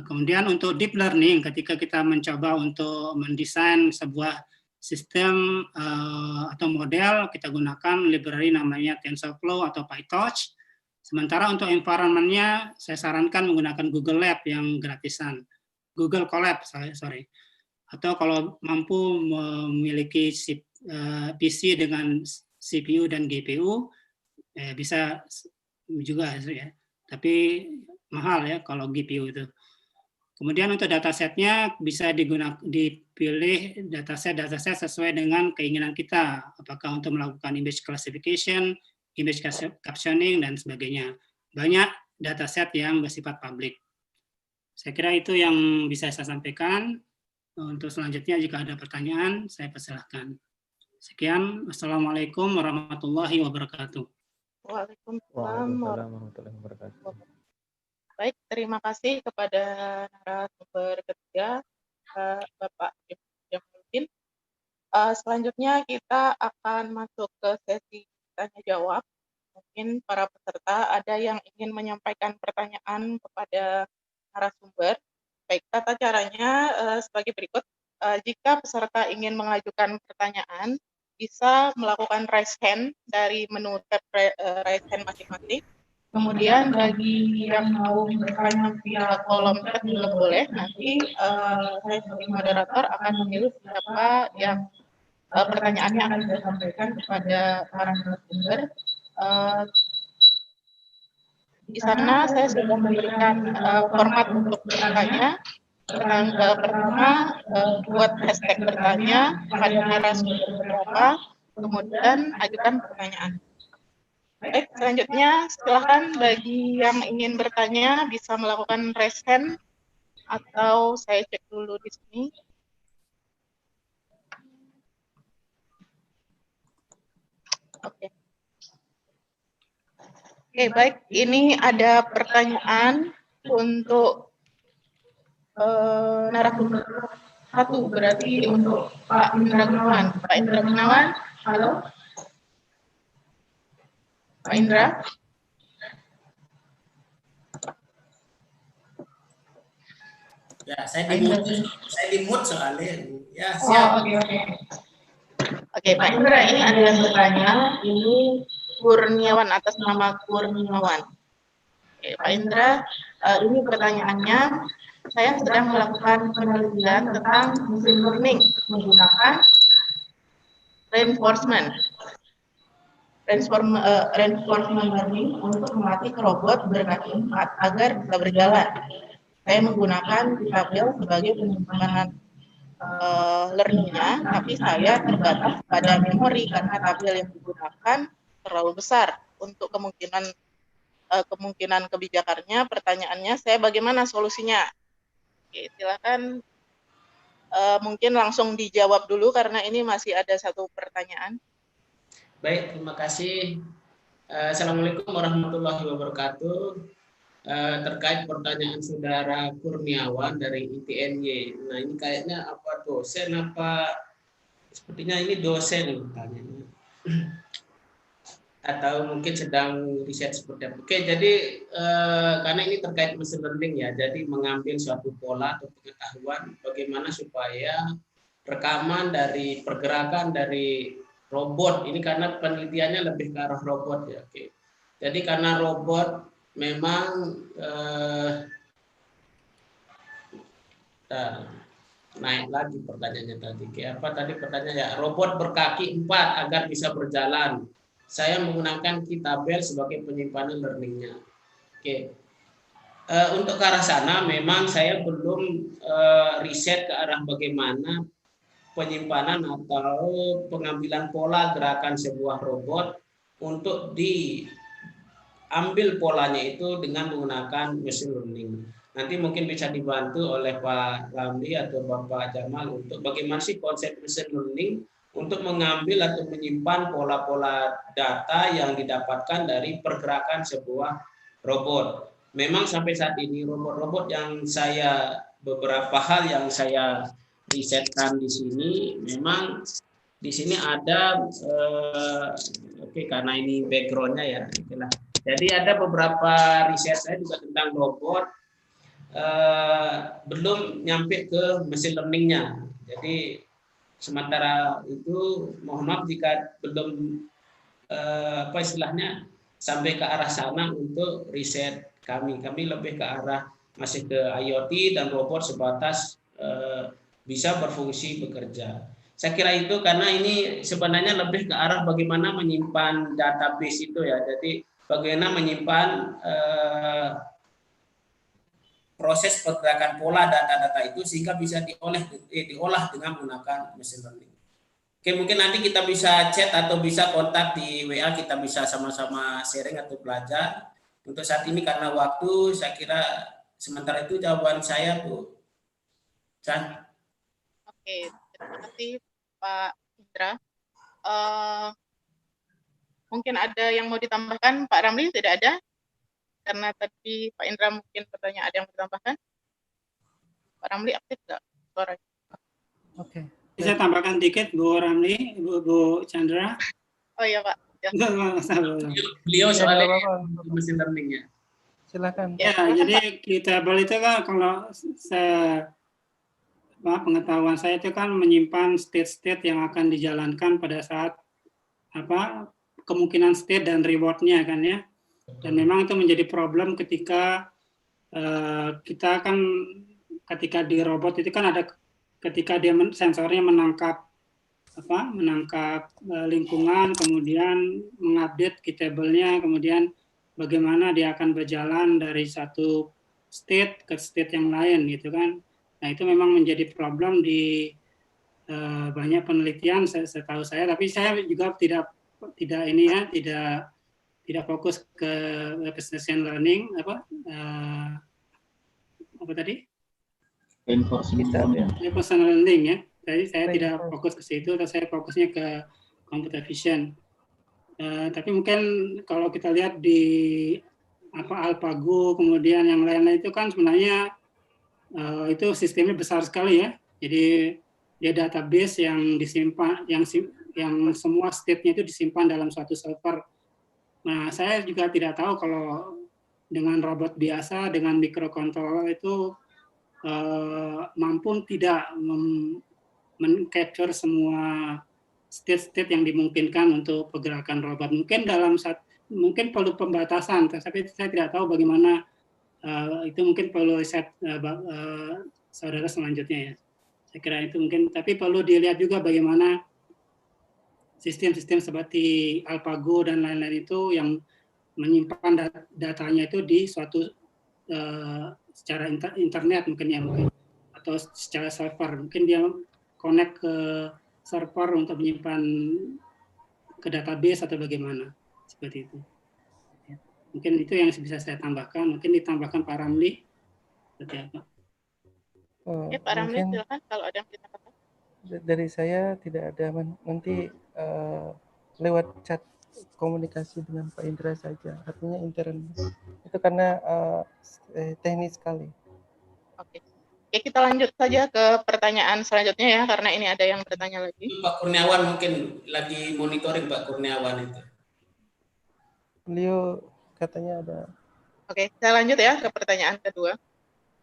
Kemudian untuk deep learning ketika kita mencoba untuk mendesain sebuah sistem atau model, kita gunakan library namanya TensorFlow atau PyTorch. Sementara untuk environment-nya saya sarankan menggunakan Google Lab yang gratisan. Google Colab, sorry. Atau kalau mampu memiliki PC dengan CPU dan GPU, bisa juga ya. Tapi mahal ya kalau GPU itu. Kemudian untuk datasetnya bisa dipilih dataset sesuai dengan keinginan kita. Apakah untuk melakukan image classification, image captioning, dan sebagainya. Banyak dataset yang bersifat publik. Saya kira itu yang bisa saya sampaikan. Untuk selanjutnya jika ada pertanyaan, saya persilahkan. Sekian. Wassalamualaikum warahmatullahi wabarakatuh. Waalaikumsalam warahmatullahi wabarakatuh. Baik, terima kasih kepada narasumber ketiga, Bapak Jamaluddin. Selanjutnya kita akan masuk ke sesi tanya jawab. Mungkin para peserta ada yang ingin menyampaikan pertanyaan kepada narasumber. Baik, tata caranya sebagai berikut. Jika peserta ingin mengajukan pertanyaan, bisa melakukan raise hand dari menu tab raise hand masing-masing. Kemudian bagi yang mau bertanya via kolom chat juga boleh. Nanti saya sebagai moderator akan memilih siapa yang pertanyaannya akan saya sampaikan kepada para narasumber. Di sana saya sudah memberikan format untuk bertanya. Pertama, buat hashtag bertanya, pada narasumber berapa, kemudian ajukan pertanyaan. Baik, selanjutnya silakan bagi yang ingin bertanya bisa melakukan raise hand atau saya cek dulu di sini. Oke. Oke, baik. Ini ada pertanyaan untuk narasumber satu, berarti untuk Pak Indra Gunawan. Pak Indra Gunawan, halo. Pak Indra. Ya, saya di mute soalnya. Ya, siap. Oke, Pak Indra, ini ada yang bertanya. Ini Kurniawan, atas nama Kurniawan. Oke, Pak Indra, ini pertanyaannya. Saya sedang melakukan penelitian tentang machine learning menggunakan reinforcement learning untuk melatih robot berkaki 4 agar bisa berjalan. Saya menggunakan tabel sebagai penyimpanan learning-nya, tapi saya terbatas pada memori karena tabel yang digunakan terlalu besar untuk kemungkinan kebijakannya. Pertanyaannya, saya bagaimana solusinya? Oke, silakan mungkin langsung dijawab dulu karena ini masih ada satu pertanyaan. Baik, terima kasih. Assalamualaikum warahmatullahi wabarakatuh. Terkait pertanyaan saudara Kurniawan dari ITNY. Nah, ini kayaknya apa dosen apa? Sepertinya ini dosen yang bertanya. Atau mungkin sedang riset seperti apa. Oke, jadi karena ini terkait machine learning ya, jadi mengambil suatu pola atau pengetahuan bagaimana supaya rekaman dari pergerakan dari robot, ini karena penelitiannya lebih ke arah robot ya. Oke. Jadi karena robot memang naik lagi pertanyaannya tadi. Kayak apa tadi pertanyaannya ya, robot berkaki 4 agar bisa berjalan. Saya menggunakan tabel sebagai penyimpanan learning-nya. Oke. Untuk ke arah sana memang saya belum riset ke arah bagaimana penyimpanan atau pengambilan pola gerakan sebuah robot untuk diambil polanya itu dengan menggunakan machine learning. Nanti mungkin bisa dibantu oleh Pak Ramli atau Bapak Jamal untuk bagaimana sih konsep machine learning untuk mengambil atau menyimpan pola-pola data yang didapatkan dari pergerakan sebuah robot. Memang sampai saat ini robot-robot yang beberapa hal yang saya risetkan di sini, memang di sini ada, karena ini backgroundnya ya, itulah. Jadi ada beberapa riset saya juga tentang robot, belum nyampe ke machine learning-nya. Jadi sementara itu mohon maaf jika belum sampai ke arah sana untuk riset kami. Kami lebih ke arah masih ke IoT dan robot sebatas bisa berfungsi bekerja. Saya kira itu karena ini sebenarnya lebih ke arah bagaimana menyimpan database itu ya. Jadi bagaimana menyimpan proses pergerakan pola data-data itu sehingga bisa diolah dengan menggunakan machine learning. Oke, mungkin nanti kita bisa chat atau bisa kontak di WA, kita bisa sama-sama sharing atau belajar. Untuk saat ini karena waktu, saya kira sementara itu jawaban saya, Bu Chan. Oke, terima kasih Pak Indra. Mungkin ada yang mau ditambahkan, Pak Ramli? Tidak ada? Karena tadi Pak Indra mungkin bertanya ada yang mau ditambahkan. Pak Ramli aktif nggak suaranya? Oke. Bisa tambahkan dikit, Bu Ramli, Bu Chandra? Oh iya Pak. Ya. Beliau soalnya mesin learning-nya. Silakan. Ya, jadi tabel itu kan kalau pengetahuan saya itu kan menyimpan state-state yang akan dijalankan pada saat kemungkinan state dan reward-nya kan ya. Dan memang itu menjadi problem ketika kita kan ketika di robot itu kan ada ketika dia sensornya menangkap lingkungan, kemudian mengupdate key table-nya, kemudian bagaimana dia akan berjalan dari satu state ke state yang lain gitu kan. Nah itu memang menjadi problem di banyak penelitian setahu saya, tapi saya juga tidak ini ya, tidak fokus ke representation learning apa tadi? Reinforcement learning ya. Jadi saya tidak fokus ke situ, tapi saya fokusnya ke computer vision. Tapi mungkin kalau kita lihat di AlphaGo kemudian yang lain-lain itu kan sebenarnya itu sistemnya besar sekali ya. Jadi dia database yang disimpan, yang semua state-nya itu disimpan dalam suatu server. Nah, saya juga tidak tahu kalau dengan robot biasa, dengan microcontroller itu mampu tidak men-capture semua state-state yang dimungkinkan untuk pergerakan robot. Mungkin mungkin perlu pembatasan, tapi saya tidak tahu bagaimana itu mungkin perlu riset saudara selanjutnya ya. Saya kira itu mungkin, tapi perlu dilihat juga bagaimana sistem-sistem seperti AlphaGo dan lain-lain itu yang menyimpan datanya itu di suatu secara internet mungkin ya, atau secara server. Mungkin dia connect ke server untuk menyimpan ke database atau bagaimana, seperti itu. Mungkin itu yang bisa saya tambahkan. Mungkin ditambahkan Pak Ramli, seperti apa? Ya, Pak Ramli, silakan kalau ada yang ditambahkan. Dari saya tidak ada, nanti lewat chat komunikasi dengan Pak Indra saja, artinya intern. Itu karena teknis sekali. Oke, kita lanjut saja ke pertanyaan selanjutnya ya, karena ini ada yang bertanya lagi. Pak Kurniawan mungkin lagi monitoring, Pak Kurniawan itu. Beliau katanya ada. Oke, saya lanjut ya ke pertanyaan kedua.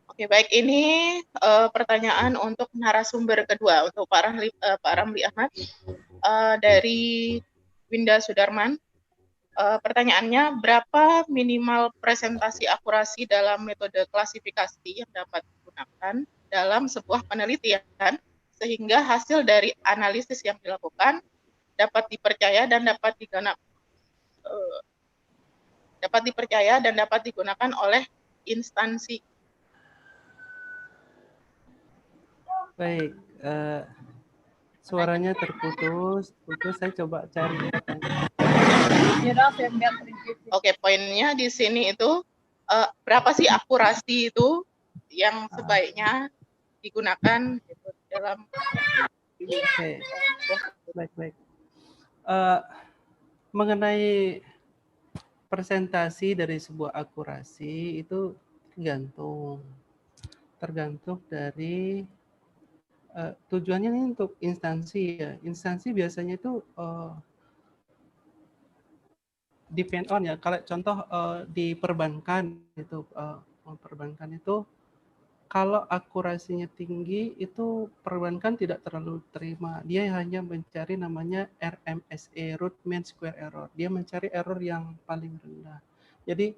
Oke, baik, ini pertanyaan untuk narasumber kedua, untuk Pak Ramli Ahmad dari Winda Sudarman. Pertanyaannya, berapa minimal presentasi akurasi dalam metode klasifikasi yang dapat digunakan dalam sebuah penelitian sehingga hasil dari analisis yang dilakukan dapat dipercaya dan dapat digunakan oleh instansi. Baik, suaranya terputus, saya coba cari. Oke, poinnya di sini itu berapa sih akurasi itu yang sebaiknya digunakan gitu, dalam. Oke, baik. Mengenai presentasi dari sebuah akurasi itu tergantung dari tujuannya ini untuk instansi ya. Instansi biasanya itu depend on ya. Kalau contoh di perbankan itu perbankan itu kalau akurasinya tinggi itu perbankan tidak terlalu terima. Dia hanya mencari namanya RMSE, root mean square error. Dia mencari error yang paling rendah. Jadi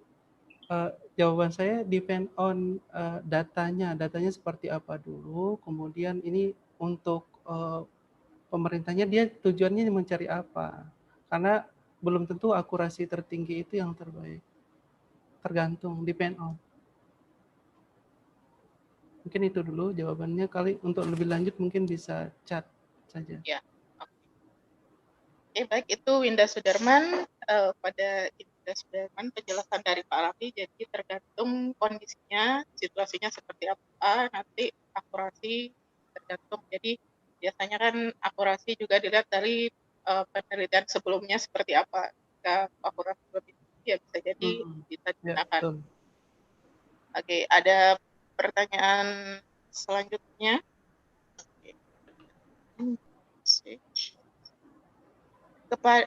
jawaban saya depend on datanya seperti apa dulu, kemudian ini untuk pemerintahnya dia tujuannya mencari apa, karena belum tentu akurasi tertinggi itu yang terbaik, tergantung, depend on. Mungkin itu dulu jawabannya, kali untuk lebih lanjut mungkin bisa chat saja. Ya, oke, baik, itu Winda Sudarman. Pada Winda Sudarman penjelasan dari Pak Ramli, jadi tergantung kondisinya, situasinya seperti apa, nanti akurasi tergantung. Jadi biasanya kan akurasi juga dilihat dari penelitian sebelumnya seperti apa. Jika akurasi lebih tinggi ya bisa jadi bisa digunakan. Ya, oke, ada pertanyaan selanjutnya.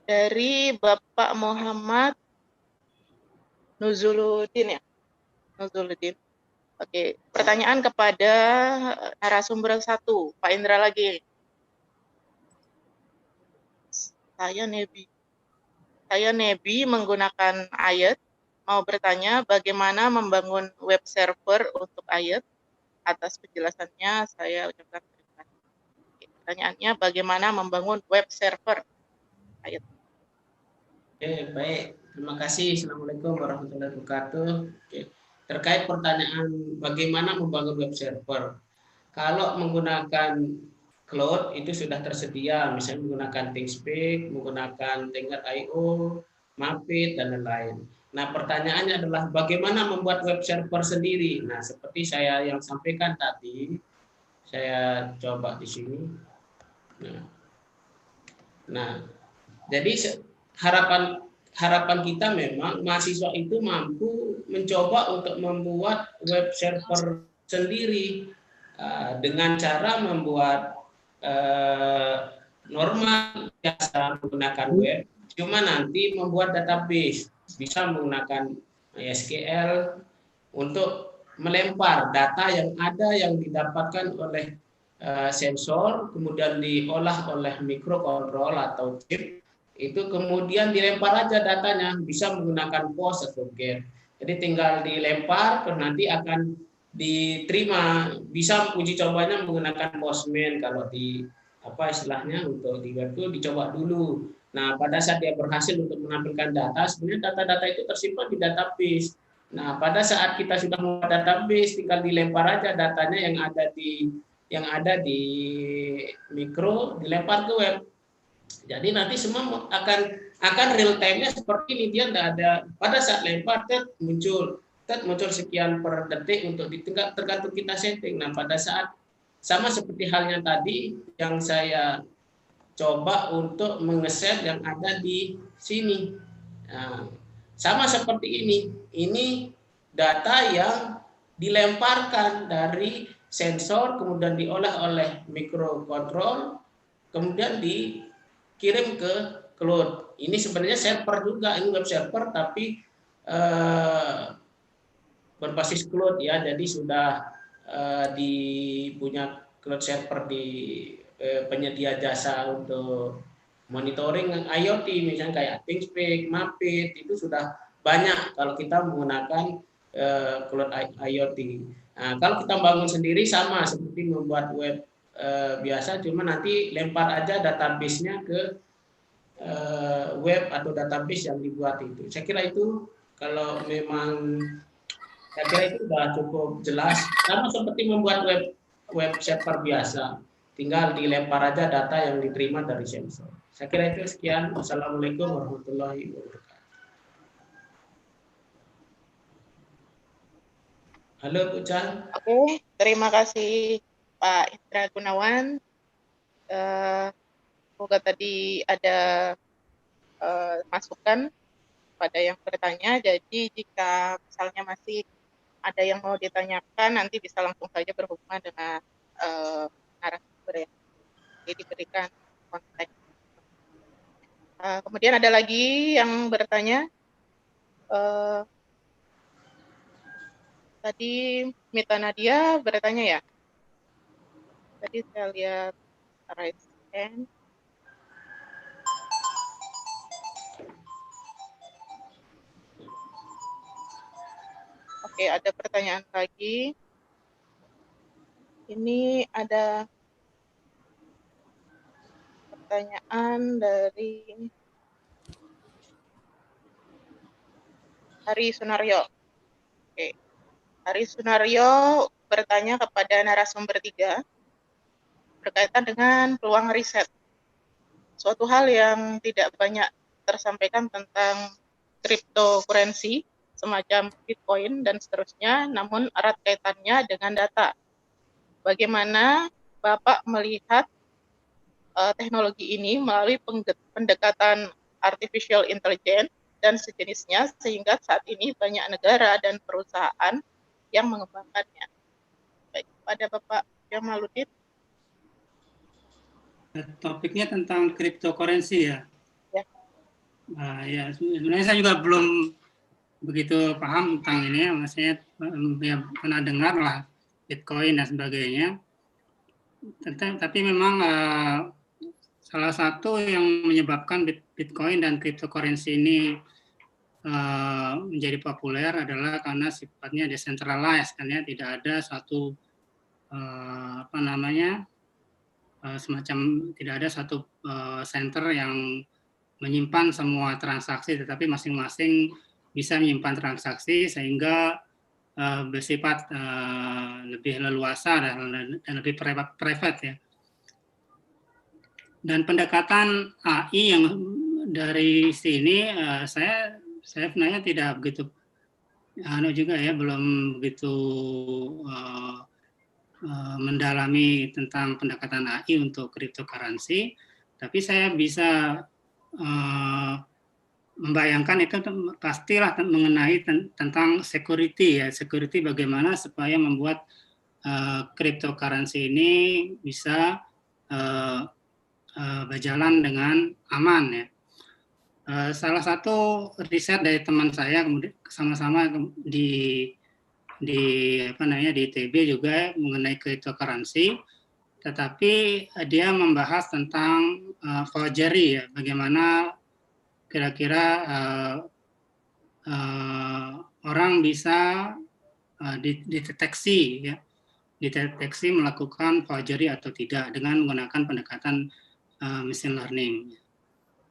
Dari Bapak Muhammad Nuzuluddin ya. Nuzuluddin. Oke, pertanyaan kepada narasumber 1, Pak Indra lagi. Saya Nebi menggunakan ayat, mau bertanya bagaimana membangun web server untuk ayat. Atas penjelasannya saya ucapkan terima kasih. Pertanyaannya bagaimana membangun web server ayat. Oke, baik. Terima kasih. Assalamualaikum warahmatullahi wabarakatuh. Oke. Terkait pertanyaan bagaimana membangun web server. Kalau menggunakan cloud itu sudah tersedia, misalnya menggunakan ThinkSpeak, menggunakan Tenget.io, Mapit, dan lain-lain. Nah, pertanyaannya adalah bagaimana membuat web server sendiri. Nah, seperti saya yang sampaikan tadi, saya coba di sini. Nah, jadi harapan kita memang mahasiswa itu mampu mencoba untuk membuat web server sendiri dengan cara membuat normal biasa menggunakan web, cuma nanti membuat database bisa menggunakan MySQL untuk melempar data yang ada yang didapatkan oleh sensor, kemudian diolah oleh mikrokontrol atau chip, itu kemudian dilempar aja datanya, bisa menggunakan POS atau GET. Jadi tinggal dilempar, terus nanti akan diterima. Bisa uji cobanya menggunakan Postman kalau di apa istilahnya untuk di web itu dicoba dulu. Nah, pada saat dia berhasil untuk menampilkan data, sebenarnya data-data itu tersimpan di database. Nah, pada saat kita sudah membuat database, tinggal dilempar aja datanya yang ada di mikro, dilempar ke web. Jadi nanti semua akan real time-nya seperti ini, dia tidak ada pada saat lempar muncul sekian per detik untuk tergantung kita setting. Nah, pada saat sama seperti halnya tadi yang saya coba untuk mengeset yang ada di sini. Nah, sama seperti ini. Ini data yang dilemparkan dari sensor, kemudian diolah oleh mikrokontrol, kemudian dikirim ke cloud. Ini sebenarnya server juga, ini web server tapi berbasis cloud ya. Jadi sudah punya cloud server di penyedia jasa untuk monitoring IoT, misalnya kayak ThinkSpeak, Mapit, itu sudah banyak kalau kita menggunakan cloud IoT. Nah, kalau kita bangun sendiri sama seperti membuat web biasa, cuma nanti lempar aja database-nya ke web atau database yang dibuat itu. Saya kira itu kalau memang saya kira itu sudah cukup jelas. Sama seperti membuat web server biasa, tinggal dilempar aja data yang diterima dari sensor. Saya kira itu sekian. Wassalamualaikum warahmatullahi wabarakatuh. Halo Bu Chan. Oke, terima kasih Pak Indra Gunawan. Semoga tadi ada masukan pada yang bertanya. Jadi jika misalnya masih ada yang mau ditanyakan, nanti bisa langsung saja berhubungan dengan narasumber ya. Jadi diberikan kontak. Kemudian ada lagi yang bertanya. Tadi Mita Nadia bertanya ya. Tadi saya lihat raise hand. Oke, ada pertanyaan lagi. Ini ada pertanyaan dari Hari Sunaryo. Oke. Hari Sunaryo bertanya kepada narasumber 3 berkaitan dengan peluang riset. Suatu hal yang tidak banyak tersampaikan tentang cryptocurrency, semacam Bitcoin dan seterusnya, namun erat kaitannya dengan data. Bagaimana Bapak melihat teknologi ini melalui pendekatan artificial intelligence dan sejenisnya, sehingga saat ini banyak negara dan perusahaan yang mengembangkannya. Baik, pada Bapak Jamaluddin. Topiknya tentang cryptocurrency ya. Ya. Ya, sebenarnya saya juga belum begitu paham tentang ini, maksudnya ya pernah dengar lah Bitcoin dan sebagainya. Tapi memang salah satu yang menyebabkan Bitcoin dan cryptocurrency ini menjadi populer adalah karena sifatnya decentralized, kan ya, tidak ada satu semacam tidak ada satu center yang menyimpan semua transaksi, tetapi masing-masing bisa menyimpan transaksi sehingga bersifat lebih leluasa dan lebih private ya. Dan pendekatan AI yang dari sini saya sebenarnya tidak begitu juga ya, belum begitu mendalami tentang pendekatan AI untuk cryptocurrency, tapi saya bisa membayangkan itu pastilah mengenai tentang security ya, security bagaimana supaya membuat cryptocurrency ini bisa berjalan dengan aman ya. Salah satu riset dari teman saya kemudian sama-sama di ITB juga mengenai cryptocurrency, tetapi dia membahas tentang forgery ya, bagaimana kira-kira orang bisa dideteksi melakukan forgery atau tidak dengan menggunakan pendekatan machine learning.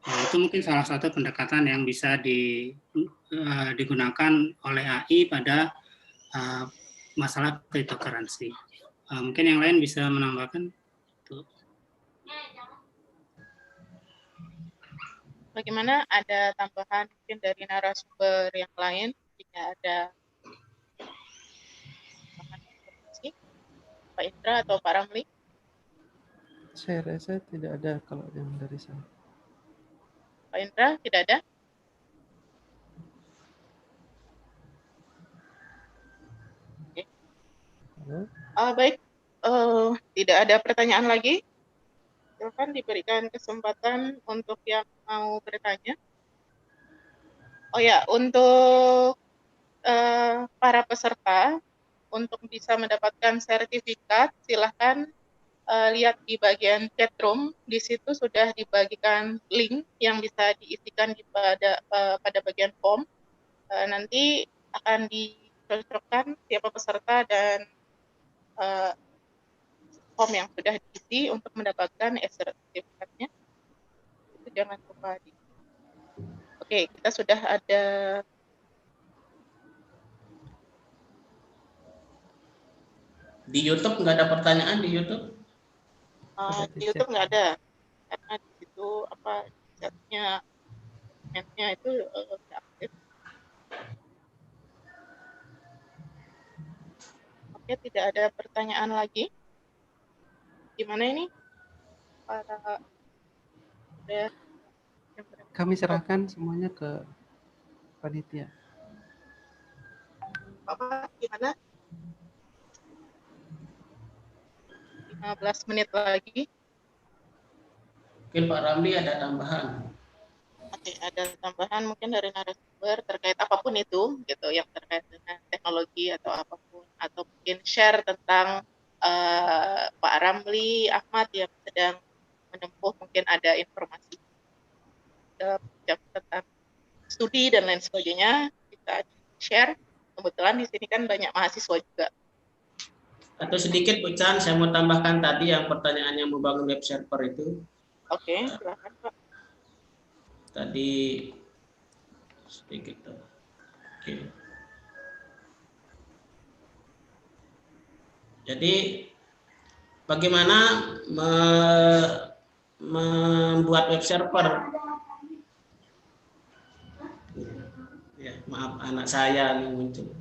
Ya, itu mungkin salah satu pendekatan yang bisa digunakan oleh AI pada masalah cryptocurrency. Mungkin yang lain bisa menambahkan. Bagaimana, ada tambahan mungkin dari narasumber yang lain jika ada tambahan informasi, Pak Indra atau Pak Ramli? Saya rasa tidak ada kalau yang dari saya. Pak Indra, tidak ada? Baik, tidak ada pertanyaan lagi. Silakan diberikan kesempatan untuk yang mau bertanya. Oh ya, untuk para peserta, untuk bisa mendapatkan sertifikat, silahkan lihat di bagian chat room. Di situ sudah dibagikan link yang bisa diisikan pada bagian form. Nanti akan dicocokkan siapa peserta dan form yang sudah diisi untuk mendapatkan sertifikatnya. Itu jangan lupa. Oke, kita sudah ada di YouTube, nggak ada pertanyaan di YouTube? Di YouTube nggak ada, karena di situ chatnya itu nggak aktif. Oke, tidak ada pertanyaan lagi. Gimana ini? Kami serahkan semuanya ke panitia. Bapak, gimana? 15 menit lagi. Mungkin Pak Ramli ada tambahan. Oke, ada tambahan mungkin dari narasumber terkait apapun itu, gitu, yang terkait dengan teknologi atau apapun, atau mungkin share tentang Pak Ramli Ahmad yang sedang menempuh, mungkin ada informasi tentang studi dan lain sebagainya, kita share. Kebetulan di sini kan banyak mahasiswa juga. Atau sedikit Bu Chan, saya mau tambahkan tadi yang pertanyaan yang membangun web server itu. Oke, silakan Pak. Tadi sedikit. Oke. Jadi bagaimana membuat web server? Ya, maaf anak saya nih muncul.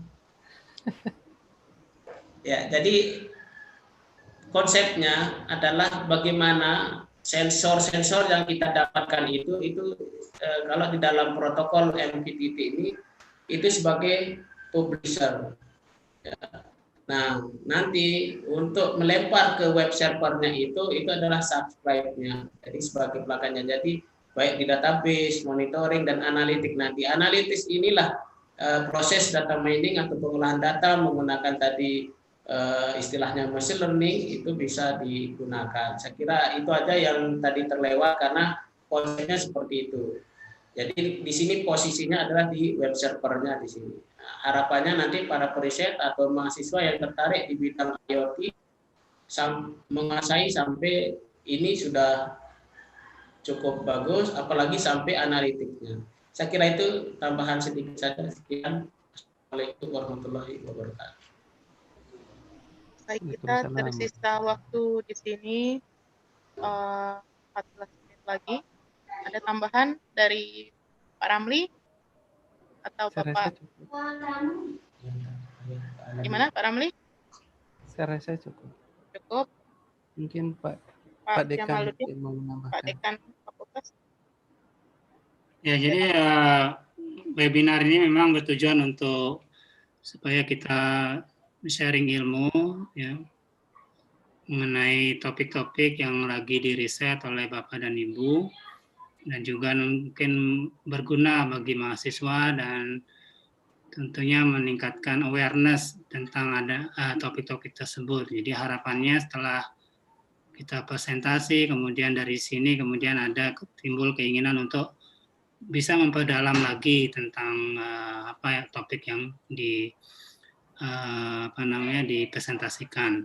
Ya, jadi konsepnya adalah bagaimana sensor-sensor yang kita dapatkan itu kalau di dalam protokol MQTT ini itu sebagai publisher. Ya. Nah, nanti untuk melempar ke web servernya itu adalah subscribe-nya. Jadi sebagai belakangnya. Jadi baik di database, monitoring dan analitik. Nanti analitis inilah proses data mining atau pengolahan data menggunakan tadi istilahnya machine learning itu bisa digunakan. Saya kira itu aja yang tadi terlewat karena konsepnya seperti itu. Jadi di sini posisinya adalah di web servernya di sini. Nah, harapannya nanti para periset atau mahasiswa yang tertarik di bidang IoT menguasai sampai ini sudah cukup bagus, apalagi sampai analitiknya. Saya kira itu tambahan sedikit saja. Sekian. Assalamualaikum warahmatullahi wabarakatuh. Baik, kita tersisa waktu di sini 14 menit lagi. Ada tambahan dari Pak Ramli atau Bapak? Gimana Pak Ramli? Saya rasa cukup. Cukup. Mungkin Pak Dekan Jamaluddin, mau menambahkan. Pak Dekan Fakultas. Ya, jadi webinar ini memang bertujuan untuk supaya kita sharing ilmu ya mengenai topik-topik yang lagi diriset oleh Bapak dan Ibu, dan juga mungkin berguna bagi mahasiswa dan tentunya meningkatkan awareness tentang ada topik-topik tersebut. Jadi harapannya setelah kita presentasi, kemudian dari sini kemudian ada timbul keinginan untuk bisa memperdalam lagi tentang topik yang dipresentasikan.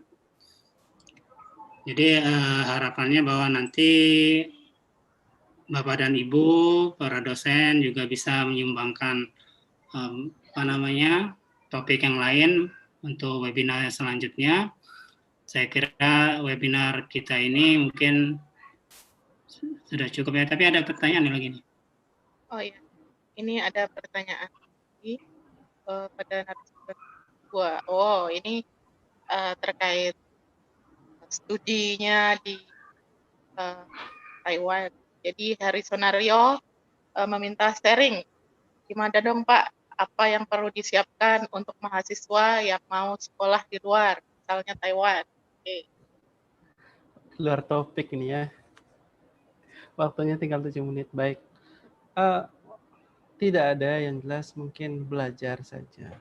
Jadi harapannya bahwa nanti Bapak dan Ibu, para dosen juga bisa menyumbangkan topik yang lain untuk webinar selanjutnya. Saya kira webinar kita ini mungkin sudah cukup ya, tapi ada pertanyaan lagi nih. Oh iya, ini ada pertanyaan lagi pada narasumber gua. Oh, ini terkait studinya di Taiwan. Jadi Harisonario meminta sharing. Gimana dong Pak, apa yang perlu disiapkan untuk mahasiswa yang mau sekolah di luar, misalnya Taiwan? Oke. Luar topik ini ya. Waktunya tinggal 7 menit. Baik. Tidak ada yang jelas, mungkin belajar saja.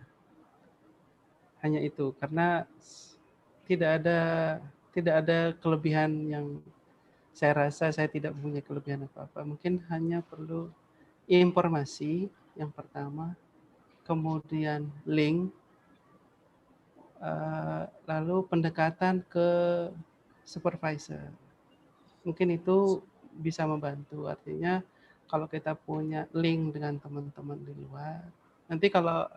Hanya itu, karena tidak ada kelebihan yang saya rasa saya tidak punya kelebihan apa-apa. Mungkin hanya perlu informasi yang pertama, kemudian link, lalu pendekatan ke supervisor. Mungkin itu bisa membantu. Artinya kalau kita punya link dengan teman-teman di luar, nanti kalau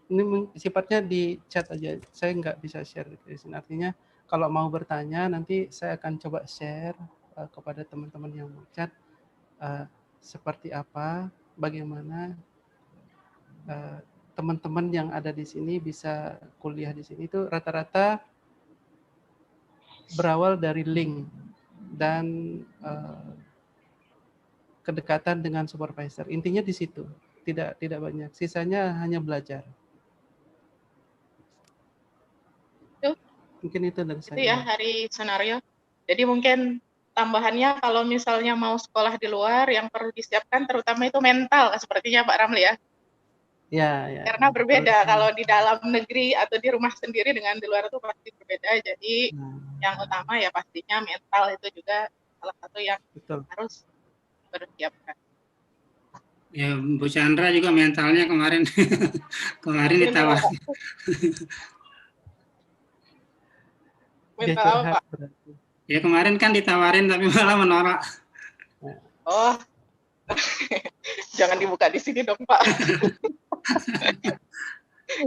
ini sifatnya di chat aja, saya nggak bisa share di sini. Artinya kalau mau bertanya, nanti saya akan coba share kepada teman-teman yang mau chat seperti apa, bagaimana teman-teman yang ada di sini bisa kuliah di sini. Itu rata-rata berawal dari link dan kedekatan dengan supervisor. Intinya di situ. Tidak banyak. Sisanya hanya belajar. Mungkin itu dari saya. Itu ya Harisonario. Jadi mungkin tambahannya kalau misalnya mau sekolah di luar, yang perlu disiapkan terutama itu mental, sepertinya Pak Ramli ya. Ya. Karena berbeda kalau di dalam negeri atau di rumah sendiri dengan di luar itu pasti berbeda. Jadi yang utama ya pastinya mental itu juga salah satu yang harus bersiapkan. Ya, Bu Chandra juga mentalnya kemarin ditawarin. Mental apa Pak? Ya kemarin kan ditawarin tapi malah menolak. Oh, jangan dibuka di sini dong Pak.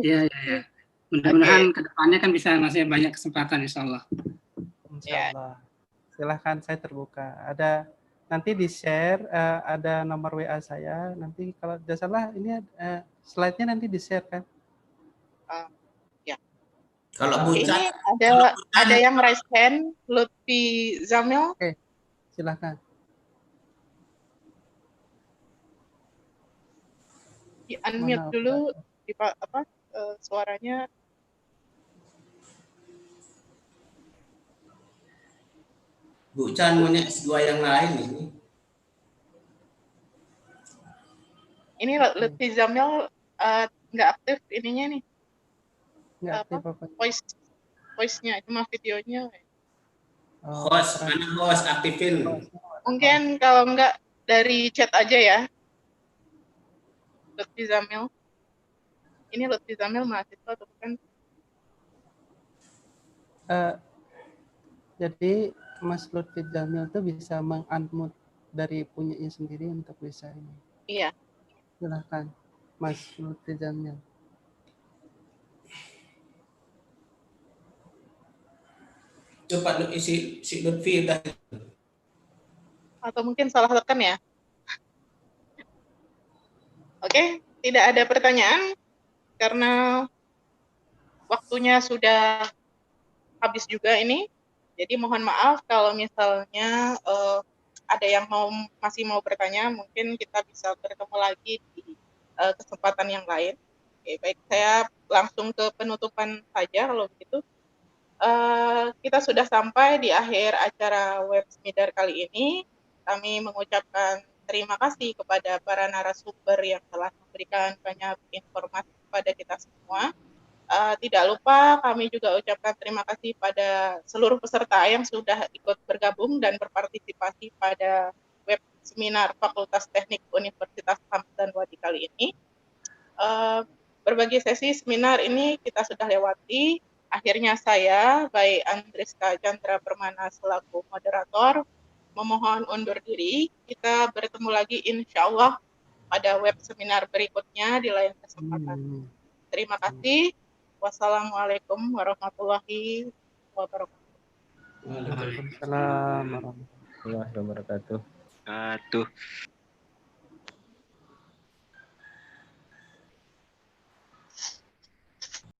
Iya. Mudah-mudahan kedepannya kan bisa masih banyak kesempatan, insya Allah. Insya Allah. Silahkan, saya terbuka. Ada nanti di share, ada nomor WA saya. Nanti kalau tidak salah ini slide-nya nanti di share kan? Ya. Kalau Bu ini ada yang raise hand, Lutfi Zamil. Oke, silahkan. Di unmute dulu, di suaranya. Bu Chan punya S2 yang lain ini. Ini Lutfi Zamil nggak aktif ininya nih. Nggak aktif apa? Voice-nya, cuma videonya. Host aktifin. Mungkin kalau nggak dari chat aja ya. Lutfi Zamil. Ini Lutfi Zamil mahasiswa atau bukan? Jadi Mas Lutfi Zamil itu bisa meng-unmute dari punyanya sendiri untuk bisa ini. Iya. Silahkan, Mas Lutfi Jamil. Coba si Lutfi udah. Atau mungkin salah tekan ya. Oke, tidak ada pertanyaan karena waktunya sudah habis juga ini. Jadi mohon maaf kalau misalnya ada yang masih mau bertanya, mungkin kita bisa bertemu lagi di kesempatan yang lain. Oke, baik, saya langsung ke penutupan saja kalau begitu. Kita sudah sampai di akhir acara Websmidar kali ini. Kami mengucapkan terima kasih kepada para narasumber yang telah memberikan banyak informasi kepada kita semua. Tidak lupa kami juga ucapkan terima kasih pada seluruh peserta yang sudah ikut bergabung dan berpartisipasi pada web seminar Fakultas Teknik Universitas Hamdan Wadi kali ini. Berbagai sesi seminar ini kita sudah lewati. Akhirnya saya, baik Andriska Chandra Permana selaku moderator, memohon undur diri. Kita bertemu lagi insya Allah pada web seminar berikutnya di lain kesempatan. Terima kasih. Wassalamualaikum warahmatullahi wabarakatuh. Waalaikumsalam warahmatullahi wabarakatuh.